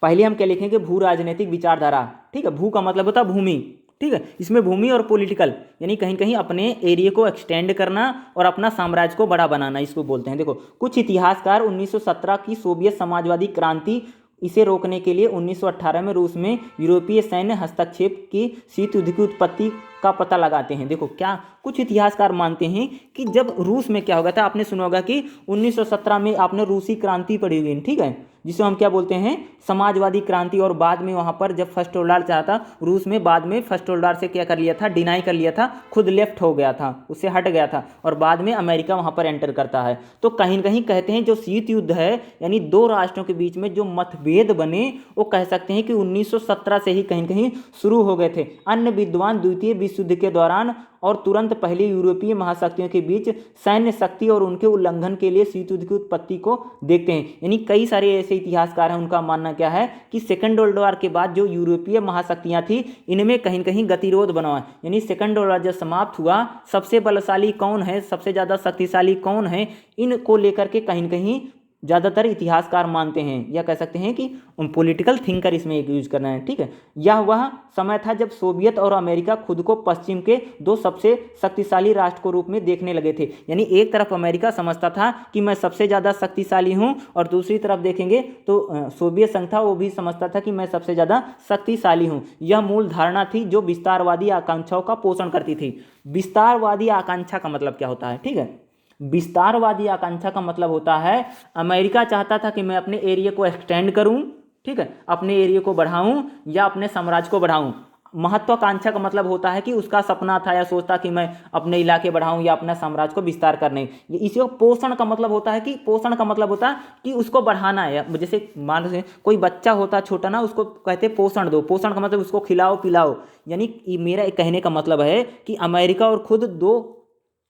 पहले हम क्या लिखेंगे, भू राजनीतिक विचारधारा, ठीक है। भू का मतलब होता है भूमि, ठीक है। इसमें भूमि और पॉलिटिकल यानी कहीं कहीं अपने एरिया को एक्सटेंड करना और अपना साम्राज्य को बड़ा बनाना, इसको बोलते हैं। देखो कुछ इतिहासकार 1917 की सोवियत समाजवादी क्रांति इसे रोकने के लिए 1918 में रूस में यूरोपीय सैन्य हस्तक्षेप की शीत युद्ध की उत्पत्ति का पता लगाते हैं। देखो क्या कुछ इतिहासकार मानते हैं कि जब रूस में क्या हो गया था, आपने सुना होगा कि 1917 में आपने रूसी क्रांति पढ़ी हुई, ठीक है, जिसे हम क्या बोलते हैं समाजवादी क्रांति। और बाद में वहाँ पर जब फर्स्ट वर्ल्ड वॉर चला था रूस में, बाद में फर्स्ट वर्ल्ड वॉर से क्या कर लिया था, डिनाई कर लिया था, खुद लेफ्ट हो गया था, उससे हट गया था, और बाद में अमेरिका वहाँ पर एंटर करता है। तो कहीं न कहीं कहते हैं जो शीत युद्ध है यानी 2 राष्ट्रों के बीच में जो मतभेद बने वो कह सकते हैं कि 1917 से ही कहीं कहीं शुरू हो गए थे। अन्य विद्वान द्वितीय विश्व युद्ध के दौरान और तुरंत पहले यूरोपीय महाशक्तियों के बीच सैन्य शक्ति और उनके उल्लंघन के लिए शीत युद्ध की उत्पत्ति को देखते हैं। यानी कई सारे ऐसे इतिहासकार हैं, उनका मानना क्या है कि सेकंड वर्ल्ड वॉर के बाद जो यूरोपीय महाशक्तियां थी इनमें कहीं कहीं गतिरोध बना, यानी सेकंड वर्ल्ड वॉर जब समाप्त हुआ सबसे बलशाली कौन है, सबसे ज़्यादा शक्तिशाली कौन है, इनको लेकर के कहीं कहीं ज़्यादातर इतिहासकार मानते हैं, या कह सकते हैं कि पॉलिटिकल थिंकर इसमें एक यूज करना है, ठीक है। यह वह समय था जब सोवियत और अमेरिका खुद को पश्चिम के 2 सबसे शक्तिशाली राष्ट्र के रूप में देखने लगे थे। यानी एक तरफ अमेरिका समझता था कि मैं सबसे ज़्यादा शक्तिशाली हूँ, और दूसरी तरफ देखेंगे तो सोवियत संघ था, वो भी समझता था कि मैं सबसे ज़्यादा शक्तिशाली हूँ। यह मूल धारणा थी जो विस्तारवादी आकांक्षाओं का पोषण करती थी। विस्तारवादी आकांक्षा का मतलब क्या होता है, ठीक है। विस्तारवादी आकांक्षा का मतलब होता है अमेरिका चाहता था कि मैं अपने एरिया को एक्सटेंड करूं, ठीक है, अपने एरिया को बढ़ाऊं या अपने साम्राज्य को बढ़ाऊं। महत्वाकांक्षा का मतलब होता है कि उसका सपना था या सोचता कि मैं अपने इलाके बढ़ाऊं या अपना साम्राज्य को विस्तार करने। इसी पोषण का मतलब होता है कि पोषण का मतलब होता है कि उसको बढ़ाना है। जैसे मान लो कोई बच्चा होता छोटा ना, उसको कहते पोषण दो, पोषण का मतलब उसको खिलाओ पिलाओ। यानी मेरा कहने का मतलब है कि अमेरिका और खुद 2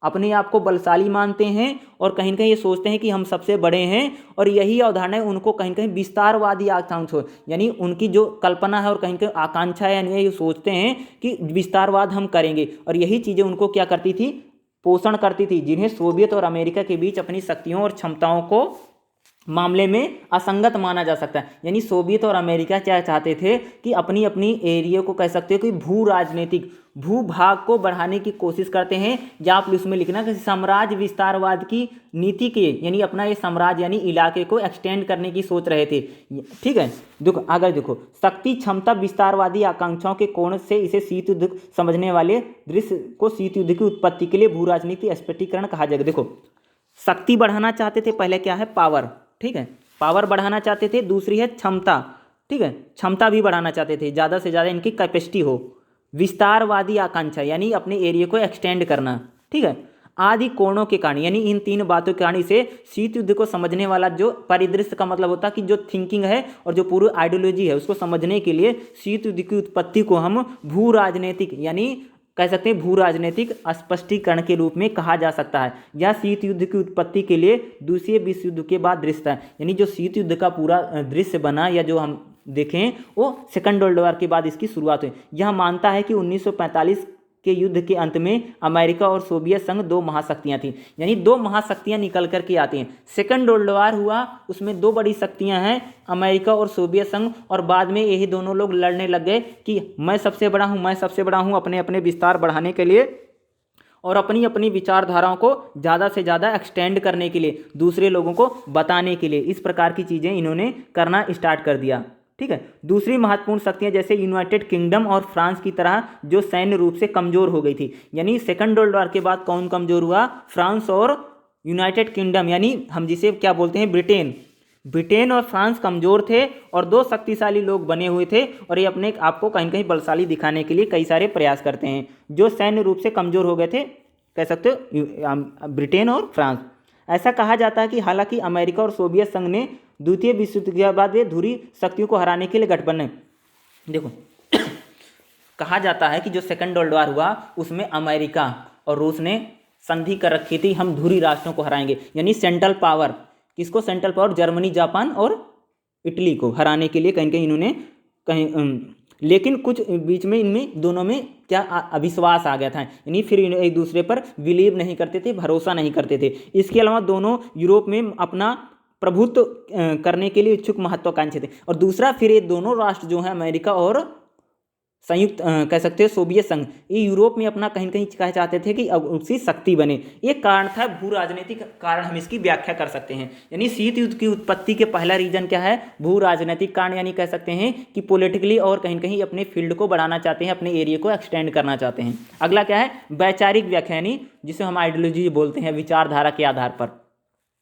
अपने आप को बलशाली मानते हैं और कहीं कहीं ये सोचते हैं कि हम सबसे बड़े हैं, और यही अवधारणा है उनको कहीं कहीं विस्तारवादी आकांक्षा, यानी उनकी जो कल्पना है और कहीं कहीं आकांक्षा है, यानी ये सोचते हैं कि विस्तारवाद हम करेंगे, और यही चीज़ें उनको क्या करती थी, पोषण करती थी, जिन्हें सोवियत और अमेरिका के बीच अपनी शक्तियों और क्षमताओं को मामले में असंगत माना जा सकता है। यानी सोवियत और अमेरिका क्या चाहते थे कि अपनी अपनी एरिया को कह सकते हो कि भू राजनीतिक भूभाग को बढ़ाने की कोशिश करते हैं, या आप उसमें लिखना कि साम्राज्य विस्तारवाद की नीति के, यानी अपना ये साम्राज्य यानी इलाके को एक्सटेंड करने की सोच रहे थे, ठीक है। देखो अगर देखो शक्ति क्षमता विस्तारवादी आकांक्षाओं के कोण से इसे शीत युद्ध समझने वाले दृश्य को शीत युद्ध की उत्पत्ति के लिए भू राजनीति स्पष्टीकरण कहा जाएगा। देखो शक्ति बढ़ाना चाहते थे, पहले क्या है पावर, ठीक है, पावर बढ़ाना चाहते थे। दूसरी है क्षमता, ठीक है, क्षमता भी बढ़ाना चाहते थे, ज़्यादा से ज़्यादा इनकी कैपेसिटी हो। विस्तारवादी आकांक्षा यानी अपने एरिया को एक्सटेंड करना, ठीक है। आदि कोणों के कारण, यानी इन 3 बातों के कारण से शीत युद्ध को समझने वाला जो परिदृश्य का मतलब होता है कि जो थिंकिंग है और जो पूरी आइडियोलॉजी है उसको समझने के लिए शीत युद्ध की उत्पत्ति को हम भू राजनीतिक यानी कह सकते हैं भू राजनीतिक स्पष्टीकरण के रूप में कहा जा सकता है। यह शीत युद्ध की उत्पत्ति के लिए दूसरे विश्व युद्ध के बाद दृश्य था, यानी जो शीत युद्ध का पूरा दृश्य बना या जो हम देखें वो सेकंड वर्ल्ड वॉर के बाद इसकी शुरुआत हुई। यह मानता है कि 1945 के युद्ध के अंत में अमेरिका और सोवियत संघ 2 महाशक्तियां थी, यानी 2 महाशक्तियां निकल करके आती हैं। सेकंड वर्ल्ड वॉर हुआ, उसमें 2 बड़ी शक्तियां हैं अमेरिका और सोवियत संघ, और बाद में यही दोनों लोग लड़ने लग गए कि मैं सबसे बड़ा हूं, मैं सबसे बड़ा हूं, अपने अपने विस्तार बढ़ाने के लिए और अपनी अपनी विचारधाराओं को ज़्यादा से ज़्यादा एक्सटेंड करने के लिए, दूसरे लोगों को बताने के लिए। इस प्रकार की चीज़ें इन्होंने करना स्टार्ट कर दिया, ठीक है। दूसरी महत्वपूर्ण शक्तियां जैसे यूनाइटेड किंगडम और फ्रांस की तरह जो सैन्य रूप से कमजोर हो गई थी, यानी सेकंड वर्ल्ड वॉर के बाद कौन कमजोर हुआ? फ्रांस और यूनाइटेड किंगडम, यानी हम जिसे क्या बोलते हैं ब्रिटेन। ब्रिटेन और फ्रांस कमजोर थे और दो शक्तिशाली लोग बने हुए थे, और ये अपने आप को कहीं कहीं बलशाली दिखाने के लिए कई सारे प्रयास करते हैं। जो सैन्य रूप से कमजोर हो गए थे, कह सकते हो ब्रिटेन और फ्रांस। ऐसा कहा जाता है कि हालांकि अमेरिका और सोवियत संघ ने द्वितीय विश्व युद्ध के बाद वे धुरी शक्तियों को हराने के लिए गठबंधन, देखो कहा जाता है कि जो सेकंड वर्ल्ड वॉर हुआ उसमें अमेरिका और रूस ने संधि कर रखी थी, हम धुरी राष्ट्रों को हराएंगे, यानी सेंट्रल पावर। किसको सेंट्रल पावर? जर्मनी, जापान और इटली को हराने के लिए कहीं कहीं इन्होंने लेकिन कुछ बीच में इनमें दोनों में क्या अविश्वास आ गया था, यानी फिर एक दूसरे पर बिलीव नहीं करते थे, भरोसा नहीं करते थे। इसके अलावा दोनों यूरोप में अपना प्रभुत्व करने के लिए इच्छुक महत्वाकांक्षी थे। और दूसरा, फिर ये दोनों राष्ट्र जो हैं अमेरिका और संयुक्त कह सकते हैं सोवियत संघ, ये यूरोप में अपना कहीं कहीं कह चाहते थे कि अब उसकी शक्ति बने। एक कारण था भू राजनीतिक कारण, हम इसकी व्याख्या कर सकते हैं। यानी शीत युद्ध की उत्पत्ति के पहला रीजन क्या है? भू राजनीतिक कारण, यानी कह सकते हैं कि पॉलिटिकली और कहीं कहीं अपने फील्ड को बढ़ाना चाहते हैं, अपने एरिया को एक्सटेंड करना चाहते हैं। अगला क्या है? वैचारिक व्याख्या, यानी जिसे हम आइडियोलॉजी बोलते हैं, विचारधारा के आधार पर।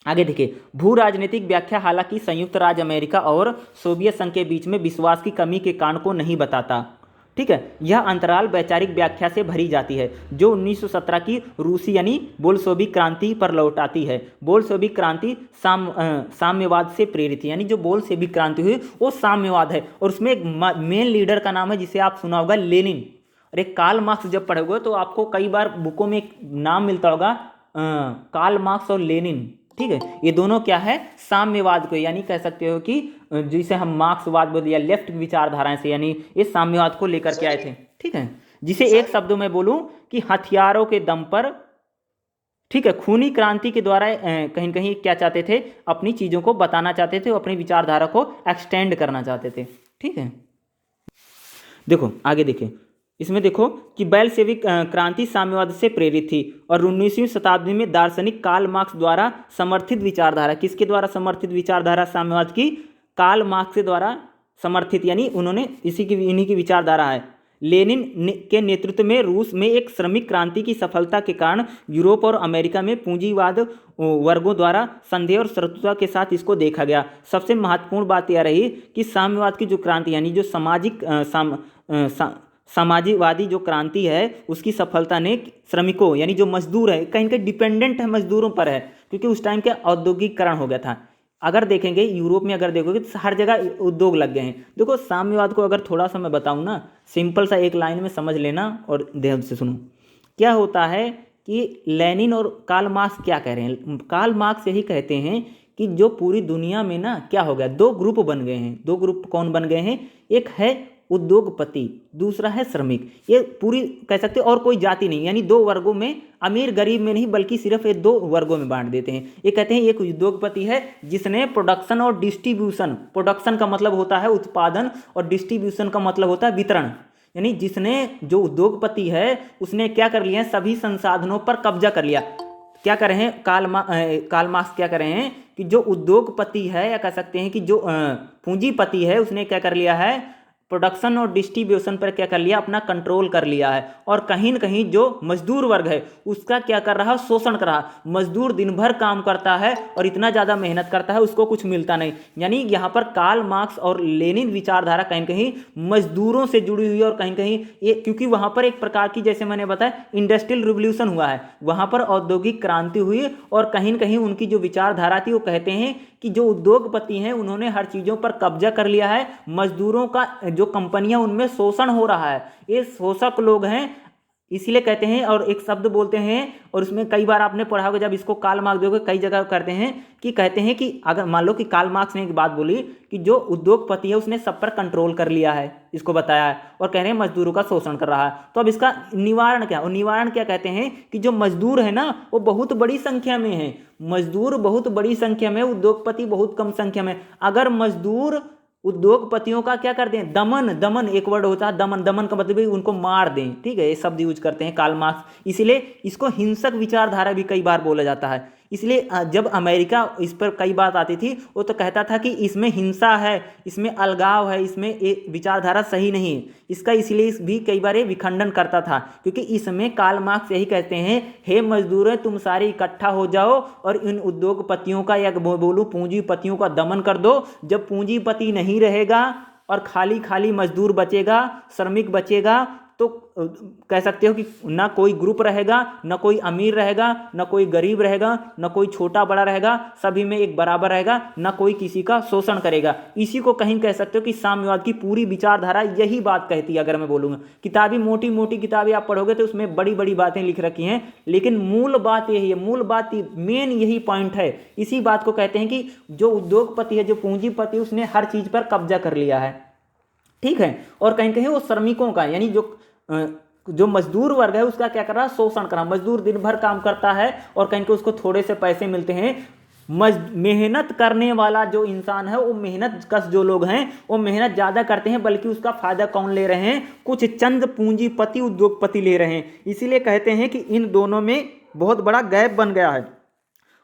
आगे देखिए, भू राजनीतिक व्याख्या हालांकि संयुक्त राज्य अमेरिका और सोवियत संघ के बीच में विश्वास की कमी के कारण को नहीं बताता, ठीक है। यह अंतराल वैचारिक व्याख्या से भरी जाती है जो 1917 की रूसी यानी बोल्शेविक क्रांति पर लौट आती है। बोल्शेविक क्रांति साम्यवाद से प्रेरित है, यानी जो बोल्शेविक क्रांति हुई वो साम्यवाद है, और उसमें एक मेन लीडर का नाम है जिसे आप सुना होगा, लेनिन। और एक कार्ल मार्क्स जब पढ़ोगे तो आपको कई बार बुकों में एक नाम मिलता होगा, कार्ल मार्क्स और लेनिन, ठीक है। ये दोनों क्या है? साम्यवाद को, यानी कह सकते हो कि जिसे हम मार्क्सवाद बोलते या लेफ्ट विचारधाराएं से, यानी ये साम्यवाद को लेकर के आए थे, ठीक है। जिसे एक शब्दों में बोलूं कि हथियारों के दम पर, ठीक है, खूनी क्रांति के द्वारा कहीं कहीं क्या चाहते थे? अपनी चीजों को बताना चाहते थे, अपनी विचारधारा को एक्सटेंड करना चाहते थे, ठीक है। देखो आगे देखिए, इसमें देखो कि बोल्शेविक क्रांति साम्यवाद से प्रेरित थी, और 19वीं शताब्दी में दार्शनिक कार्ल मार्क्स द्वारा समर्थित विचारधारा, किसके द्वारा समर्थित विचारधारा? साम्यवाद की, कार्ल मार्क्स के द्वारा समर्थित, यानी उन्होंने इन्हीं की विचारधारा है। लेनिन के नेतृत्व में रूस में एक श्रमिक क्रांति की सफलता के कारण यूरोप और अमेरिका में पूंजीवाद वर्गों द्वारा संदेह और शत्रुता के साथ इसको देखा गया। सबसे महत्वपूर्ण बात यह रही कि साम्यवाद की जो क्रांति, यानी जो सामाजिकवादी जो क्रांति है, उसकी सफलता ने श्रमिकों, यानी जो मजदूर है, कहीं कहीं डिपेंडेंट है मजदूरों पर है, क्योंकि उस टाइम के औद्योगिकरण हो गया था। अगर देखेंगे यूरोप में, अगर देखोगे तो हर जगह उद्योग लग गए हैं। देखो साम्यवाद को अगर थोड़ा सा मैं बताऊं ना, सिंपल सा एक लाइन में समझ लेना और ध्यान से सुनो। क्या होता है कि लेनिन और कार्ल मार्क्स क्या कह रहे हैं? कार्ल मार्क्स यही कहते हैं कि जो पूरी दुनिया में ना क्या हो गया, दो ग्रुप बन गए हैं। दो ग्रुप कौन बन गए हैं? एक है उद्योगपति, दूसरा है श्रमिक। ये पूरी कह सकते हैं और कोई जाति नहीं, यानी दो वर्गों में, अमीर गरीब में नहीं, बल्कि सिर्फ ये दो वर्गों में बांट देते हैं। ये कहते हैं एक उद्योगपति है जिसने प्रोडक्शन और डिस्ट्रीब्यूशन, प्रोडक्शन का मतलब होता है उत्पादन और डिस्ट्रीब्यूशन का मतलब होता है वितरण, यानी जिसने, जो उद्योगपति है उसने क्या कर लिया है? सभी संसाधनों पर कब्जा कर लिया। क्या कर रहे हैं कार्ल मार्क्स क्या कर रहे हैं कि जो उद्योगपति है, या कह सकते हैं कि जो पूंजीपति है, उसने क्या कर लिया है? प्रोडक्शन और डिस्ट्रीब्यूशन पर क्या कर लिया? अपना कंट्रोल कर लिया है। और कहीं न कहीं जो मजदूर वर्ग है उसका क्या कर रहा है? शोषण कर रहा है। मजदूर दिन भर काम करता है और इतना ज़्यादा मेहनत करता है, उसको कुछ मिलता नहीं। यानी यहाँ पर कार्ल मार्क्स और लेनिन विचारधारा कहीं कहीं मजदूरों से जुड़ी हुई है, और कहीं कहीं ये, क्योंकि वहाँ पर एक प्रकार की, जैसे मैंने बताया, इंडस्ट्रियल रिवोल्यूशन हुआ है, वहाँ पर औद्योगिक क्रांति हुई, और कहीं न कहीं उनकी जो विचारधारा थी वो कहते हैं कि जो उद्योगपति हैं उन्होंने हर चीज़ों पर कब्जा कर लिया है, मजदूरों का जो कंपनियां उनमें शोषण हो रहा है, ये शोषक लोग हैं, इसीलिए कहते हैं। और एक शब्द बोलते हैं, और उसमें कई बार आपने पढ़ा होगा, जब इसको कार्ल मार्क्स दोगे कई जगह करते हैं कि कहते हैं कि अगर मान लो कि कार्ल मार्क्स ने एक बात बोली कि जो उद्योगपति है उसने सब पर कंट्रोल कर लिया है, इसको बताया है, और कह रहे हैं मजदूरों का शोषण कर रहा है। तो अब इसका निवारण क्या? और निवारण क्या कहते हैं कि जो मजदूर है ना वो बहुत बड़ी संख्या में है, मजदूर बहुत बड़ी संख्या में, उद्योगपति बहुत कम संख्या में। अगर मजदूर उद्योगपतियों का क्या कर दें? दमन, दमन एक वर्ड होता है दमन, दमन का मतलब उनको मार दें, ठीक है, ये शब्द यूज करते हैं कार्ल मार्क्स। इसीलिए इसको हिंसक विचारधारा भी कई बार बोला जाता है। इसलिए जब अमेरिका इस पर कई बात आती थी वो तो कहता था कि इसमें हिंसा है, इसमें अलगाव है, इसमें एक विचारधारा सही नहीं है इसका, इसलिए भी कई बार ये विखंडन करता था, क्योंकि इसमें कार्ल मार्क्स यही कहते हैं, हे मजदूरों तुम सारे इकट्ठा हो जाओ और इन उद्योगपतियों का या बोलूं पूंजीपतियों का दमन कर दो। जब पूंजीपति नहीं रहेगा और खाली खाली मजदूर बचेगा, श्रमिक बचेगा, तो कह सकते हो कि ना कोई ग्रुप रहेगा, ना कोई अमीर रहेगा, ना कोई गरीब रहेगा, ना कोई छोटा बड़ा रहेगा, सभी में एक बराबर रहेगा, ना कोई किसी का शोषण करेगा। इसी को कहीं कह सकते हो कि साम्यवाद की पूरी विचारधारा यही बात कहती है। अगर मैं बोलूँगा किताबी मोटी मोटी किताबें आप पढ़ोगे तो उसमें बड़ी बड़ी बातें लिख रखी हैं, लेकिन मूल बात यही है, मूल बात मेन यही पॉइंट है। इसी बात को कहते हैं कि जो उद्योगपति है, जो पूंजीपति है, उसने हर चीज़ पर कब्जा कर लिया है, ठीक है। और कहीं कहीं वो श्रमिकों का यानी जो मजदूर वर्ग है उसका क्या कर रहा है, शोषण कर रहा है। मजदूर दिन भर काम करता है और कहीं के उसको थोड़े से पैसे मिलते हैं। मेहनत करने वाला जो इंसान है, वो मेहनत कश जो लोग हैं वो मेहनत ज़्यादा करते हैं, बल्कि उसका फायदा कौन ले रहे हैं, कुछ चंद पूंजीपति उद्योगपति ले रहे हैं। इसीलिए कहते हैं कि इन दोनों में बहुत बड़ा गैप बन गया है,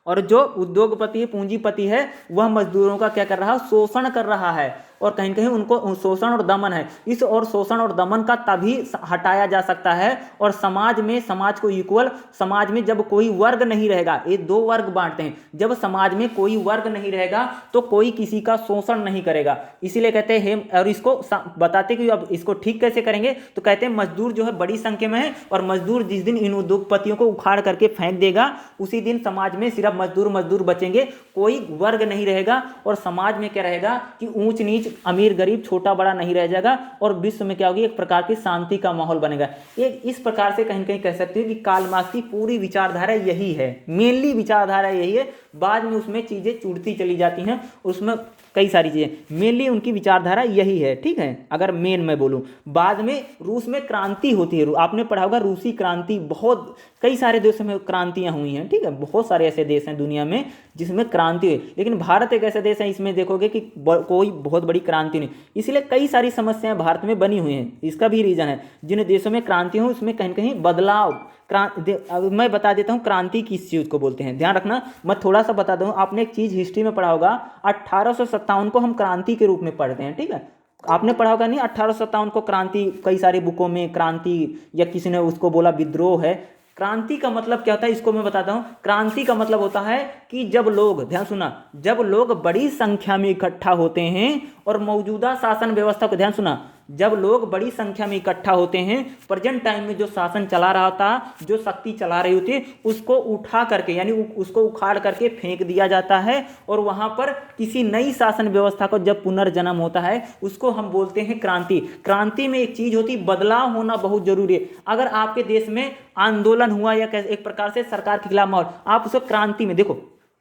और जो उद्योगपति पूंजीपति है वह मजदूरों का क्या कर रहा है, शोषण कर रहा है, और कहीं कहीं उनको शोषण और दमन है। इस और शोषण और दमन का तभी हटाया जा सकता है, और समाज में, समाज को इक्वल, समाज में जब कोई वर्ग नहीं रहेगा, ये दो वर्ग बांटते हैं, जब समाज में कोई वर्ग नहीं रहेगा तो कोई किसी का शोषण नहीं करेगा। इसीलिए कहते हैं, और इसको बताते कि अब इसको ठीक कैसे करेंगे, तो कहते हैं मजदूर जो है बड़ी संख्या में है, और मजदूर जिस दिन इन उद्योगपतियों को उखाड़ करके फेंक देगा उसी दिन समाज में सिर्फ मजदूर मजदूर बचेंगे, कोई वर्ग नहीं रहेगा, और समाज में क्या रहेगा कि ऊंच नीच, अमीर गरीब, छोटा बड़ा नहीं रह जाएगा, और विश्व में क्या होगी, एक प्रकार की शांति का माहौल बनेगा। एक इस प्रकार से कहीं कहीं कह सकते हो कि कार्ल मार्क्स की पूरी विचारधारा यही है, मेनली विचारधारा यही है। बाद में उसमें चीजें जुड़ती चली जाती हैं, उसमें कई सारी चीजें, मेनली उनकी विचारधारा यही है, ठीक है। अगर मेन मैं बोलूं, बाद में रूस में क्रांति होती है, आपने पढ़ा होगा रूसी क्रांति, बहुत कई सारे देशों में क्रांतियां हुई हैं, ठीक है। बहुत सारे ऐसे देश हैं दुनिया में जिसमें क्रांति हुई, लेकिन भारत एक ऐसा देश है इसमें देखोगे कि कोई बहुत बड़ी क्रांति नहीं, इसलिए कई सारी समस्याएं भारत में बनी हुई हैं। इसका भी रीजन है, जिन देशों में क्रांति हो उसमें कहीं कहीं बदलाव, मैं बता देता हूँ क्रांति किस चीज़ को बोलते हैं, ध्यान रखना। मैं थोड़ा सा बता दूँ, आपने एक चीज़ हिस्ट्री में पढ़ा होगा, 1857 को हम क्रांति के रूप में पढ़ते हैं, ठीक है। आपने पढ़ा होगा नहीं, 1857 को क्रांति, कई सारी बुकों में क्रांति, या किसी ने उसको बोला विद्रोह है। क्रांति का मतलब क्या होता है, इसको मैं बताता हूँ। क्रांति का मतलब होता है कि जब लोग, ध्यान सुना, जब लोग बड़ी संख्या में इकट्ठा होते हैं और मौजूदा शासन व्यवस्था को, ध्यान सुना, जब लोग बड़ी संख्या में इकट्ठा होते हैं, प्रेजेंट टाइम में जो शासन चला रहा था, जो शक्ति चला रही होती है, उसको उठा करके यानी उसको उखाड़ करके फेंक दिया जाता है, और वहां पर किसी नई शासन व्यवस्था को जब पुनर्जन्म होता है उसको हम बोलते हैं क्रांति। क्रांति में एक चीज होती, बदलाव होना बहुत जरूरी है। अगर आपके देश में आंदोलन हुआ या एक प्रकार से सरकार के खिलाफ माहौल, आप उसको क्रांति में देखो।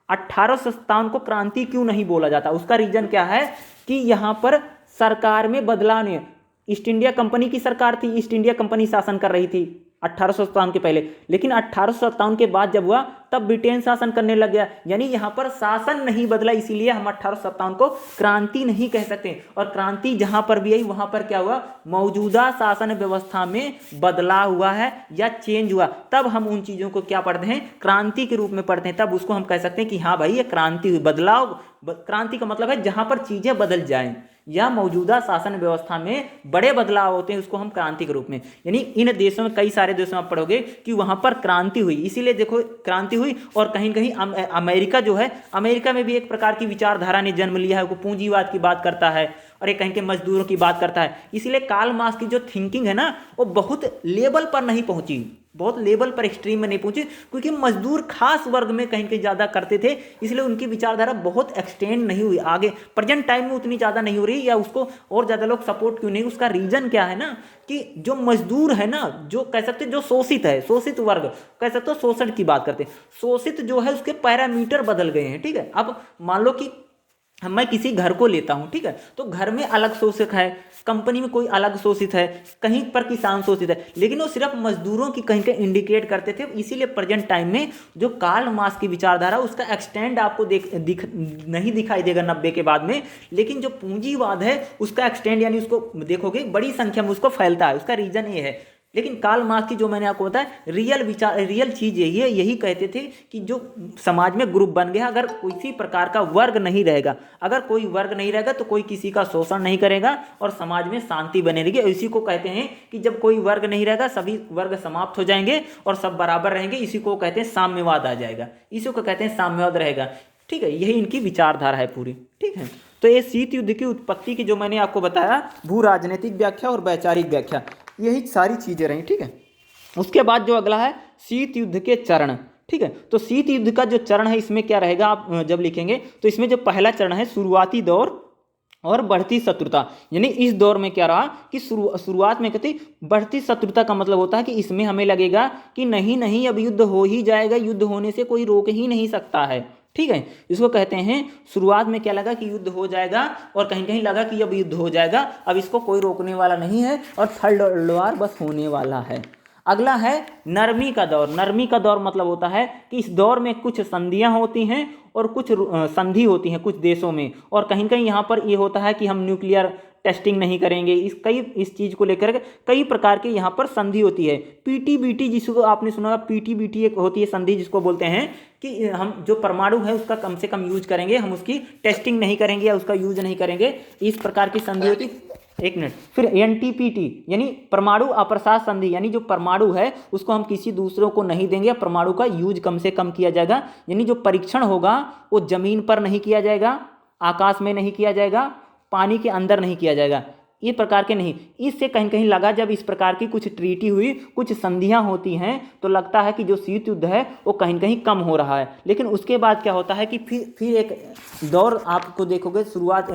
1857 को क्रांति क्यों नहीं बोला जाता, उसका रीजन क्या है कि यहाँ पर सरकार में बदलाव नहीं है। ईस्ट इंडिया कंपनी की सरकार थी, ईस्ट इंडिया कंपनी शासन कर रही थी 1857 के पहले, लेकिन 1857 के बाद जब हुआ तब ब्रिटेन शासन करने लग गया, यानी यहाँ पर शासन नहीं बदला, इसीलिए हम 1857 को क्रांति नहीं कह सकते। और क्रांति जहाँ पर भी आई वहाँ पर क्या हुआ, मौजूदा शासन व्यवस्था में बदलाव हुआ है या चेंज हुआ, तब हम उन चीज़ों को क्या पढ़ते हैं, क्रांति के रूप में पढ़ते हैं। तब उसको हम कह सकते हैं कि हाँ भाई ये क्रांति हुई, बदलाव। क्रांति का मतलब है जहाँ पर चीज़ें बदल जाएं या मौजूदा शासन व्यवस्था में बड़े बदलाव होते हैं, उसको हम क्रांति के रूप में, यानी इन देशों में, कई सारे देशों में आप पढ़ोगे कि वहां पर क्रांति हुई, इसीलिए देखो क्रांति हुई। और कहीं कहीं अमेरिका जो है, अमेरिका में भी एक प्रकार की विचारधारा ने जन्म लिया है, वो पूंजीवाद की बात करता है और एक कहीं के मजदूरों की बात करता है। इसीलिए कार्ल मार्क्स की जो थिंकिंग है ना, वो बहुत लेवल पर नहीं पहुंची, बहुत लेवल पर एक्सट्रीम में नहीं पहुंचे, क्योंकि मजदूर खास वर्ग में कहीं कहीं ज़्यादा करते थे, इसलिए उनकी विचारधारा बहुत एक्सटेंड नहीं हुई आगे, प्रेजेंट टाइम में उतनी ज़्यादा नहीं हो रही, या उसको और ज़्यादा लोग सपोर्ट क्यों नहीं। उसका रीज़न क्या है ना कि जो मजदूर है ना, जो कह सकते जो शोषित है, शोषित वर्ग कह सकते हो, शोषण की बात करते हैं, शोषित जो है उसके पैरामीटर बदल गए हैं, ठीक है। अब मान लो कि मैं किसी घर को लेता हूं, ठीक है, तो घर में अलग शोषक है, कंपनी में कोई अलग शोषित है, कहीं पर किसान शोषित है, लेकिन वो सिर्फ मजदूरों की कहीं कहीं इंडिकेट करते थे। इसीलिए प्रेजेंट टाइम में जो कार्ल मार्क्स की विचारधारा, उसका एक्सटेंड आपको नहीं दिखाई देगा 90 के बाद में, लेकिन जो पूंजीवाद है उसका एक्सटेंड, यानी उसको देखोगे बड़ी संख्या में उसको फैलता है। उसका रीजन ये है, लेकिन कार्ल मार्क्स की जो मैंने आपको बताया रियल चीज़ यही है, यही कहते थे कि जो समाज में ग्रुप बन गया, अगर किसी प्रकार का वर्ग नहीं रहेगा, अगर कोई वर्ग नहीं रहेगा तो कोई किसी का शोषण नहीं करेगा और समाज में शांति बने रहेगी। इसी को कहते हैं कि जब कोई वर्ग नहीं रहेगा सभी वर्ग समाप्त हो जाएंगे और सब बराबर रहेंगे, इसी को कहते हैं साम्यवाद आ जाएगा, इसी को कहते हैं साम्यवाद रहेगा। ठीक है, यही इनकी विचारधारा है पूरी। ठीक है, तो ये शीत युद्ध की उत्पत्ति की जो मैंने आपको बताया, भू राजनीतिक व्याख्या और वैचारिक व्याख्या, यही सारी चीज़ें रही। ठीक है, उसके बाद जो अगला है शीत युद्ध के चरण। ठीक है, तो शीत युद्ध का जो चरण है इसमें क्या रहेगा, आप जब लिखेंगे तो इसमें जो पहला चरण है शुरुआती दौर और बढ़ती शत्रुता, यानी इस दौर में क्या रहा कि शुरुआत में कहते बढ़ती शत्रुता का मतलब होता है कि इसमें हमें लगेगा कि नहीं अब युद्ध हो ही जाएगा, युद्ध होने से कोई रोक ही नहीं सकता है। ठीक है, इसको कहते हैं शुरुआत में क्या लगा कि युद्ध हो जाएगा और कहीं कहीं लगा कि अब युद्ध हो जाएगा, अब इसको कोई रोकने वाला नहीं है और थर्ड वर्ल्ड वॉर बस होने वाला है। अगला है नरमी का दौर। नरमी का दौर मतलब होता है कि इस दौर में कुछ संधियां होती हैं और कुछ संधि होती हैं कुछ देशों में, और कहीं कहीं यहाँ पर ये होता है कि हम न्यूक्लियर टेस्टिंग नहीं करेंगे, इस चीज़ को लेकर कई प्रकार के यहाँ पर संधि होती है। पीटीबीटी जिसको आपने सुना होगा, पीटीबीटी एक होती है संधि जिसको बोलते हैं कि हम जो परमाणु है उसका कम से कम यूज करेंगे, हम उसकी टेस्टिंग नहीं करेंगे या उसका यूज नहीं करेंगे, इस प्रकार की संधि होती। एक मिनट, फिर एनटीपीटी यानी परमाणु अप्रसार संधि, यानी जो परमाणु है उसको हम किसी दूसरों को नहीं देंगे, परमाणु का यूज कम से कम किया जाएगा, यानी जो परीक्षण होगा वो जमीन पर नहीं किया जाएगा, आकाश में नहीं किया जाएगा, पानी के अंदर नहीं किया जाएगा, ये प्रकार के नहीं। इससे कहीं कहीं लगा जब इस प्रकार की कुछ ट्रीटी हुई, कुछ संधियां होती हैं, तो लगता है कि जो शीत युद्ध है वो कहीं कहीं कम हो रहा है। लेकिन उसके बाद क्या होता है कि फिर एक दौर आपको देखोगे, शुरुआत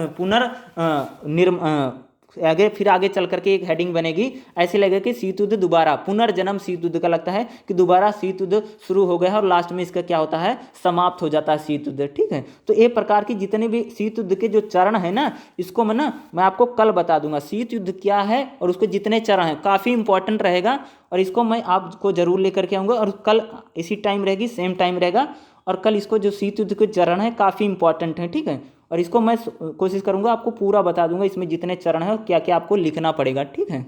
आगे चल करके एक हेडिंग बनेगी, ऐसे लगेगा कि शीत युद्ध दोबारा पुनर्जन्म शीत युद्ध का, लगता है कि दोबारा शीत युद्ध शुरू हो गया है और लास्ट में इसका क्या होता है, समाप्त हो जाता है शीत युद्ध। ठीक है, तो ये प्रकार की जितने भी शीत युद्ध के जो चरण है ना, इसको मैं आपको कल बता दूंगा शीत युद्ध क्या है और उसके जितने चरण हैं, काफ़ी इंपॉर्टेंट रहेगा और इसको मैं आपको जरूर लेकर के आऊँगा। और कल इसी टाइम रहेगी, सेम टाइम रहेगा, और कल इसको जो शीत युद्ध के चरण है काफ़ी इंपॉर्टेंट है। ठीक है, और इसको मैं कोशिश करूंगा आपको पूरा बता दूंगा, इसमें जितने चरण हैं क्या क्या आपको लिखना पड़ेगा। ठीक है,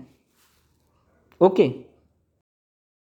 ओके।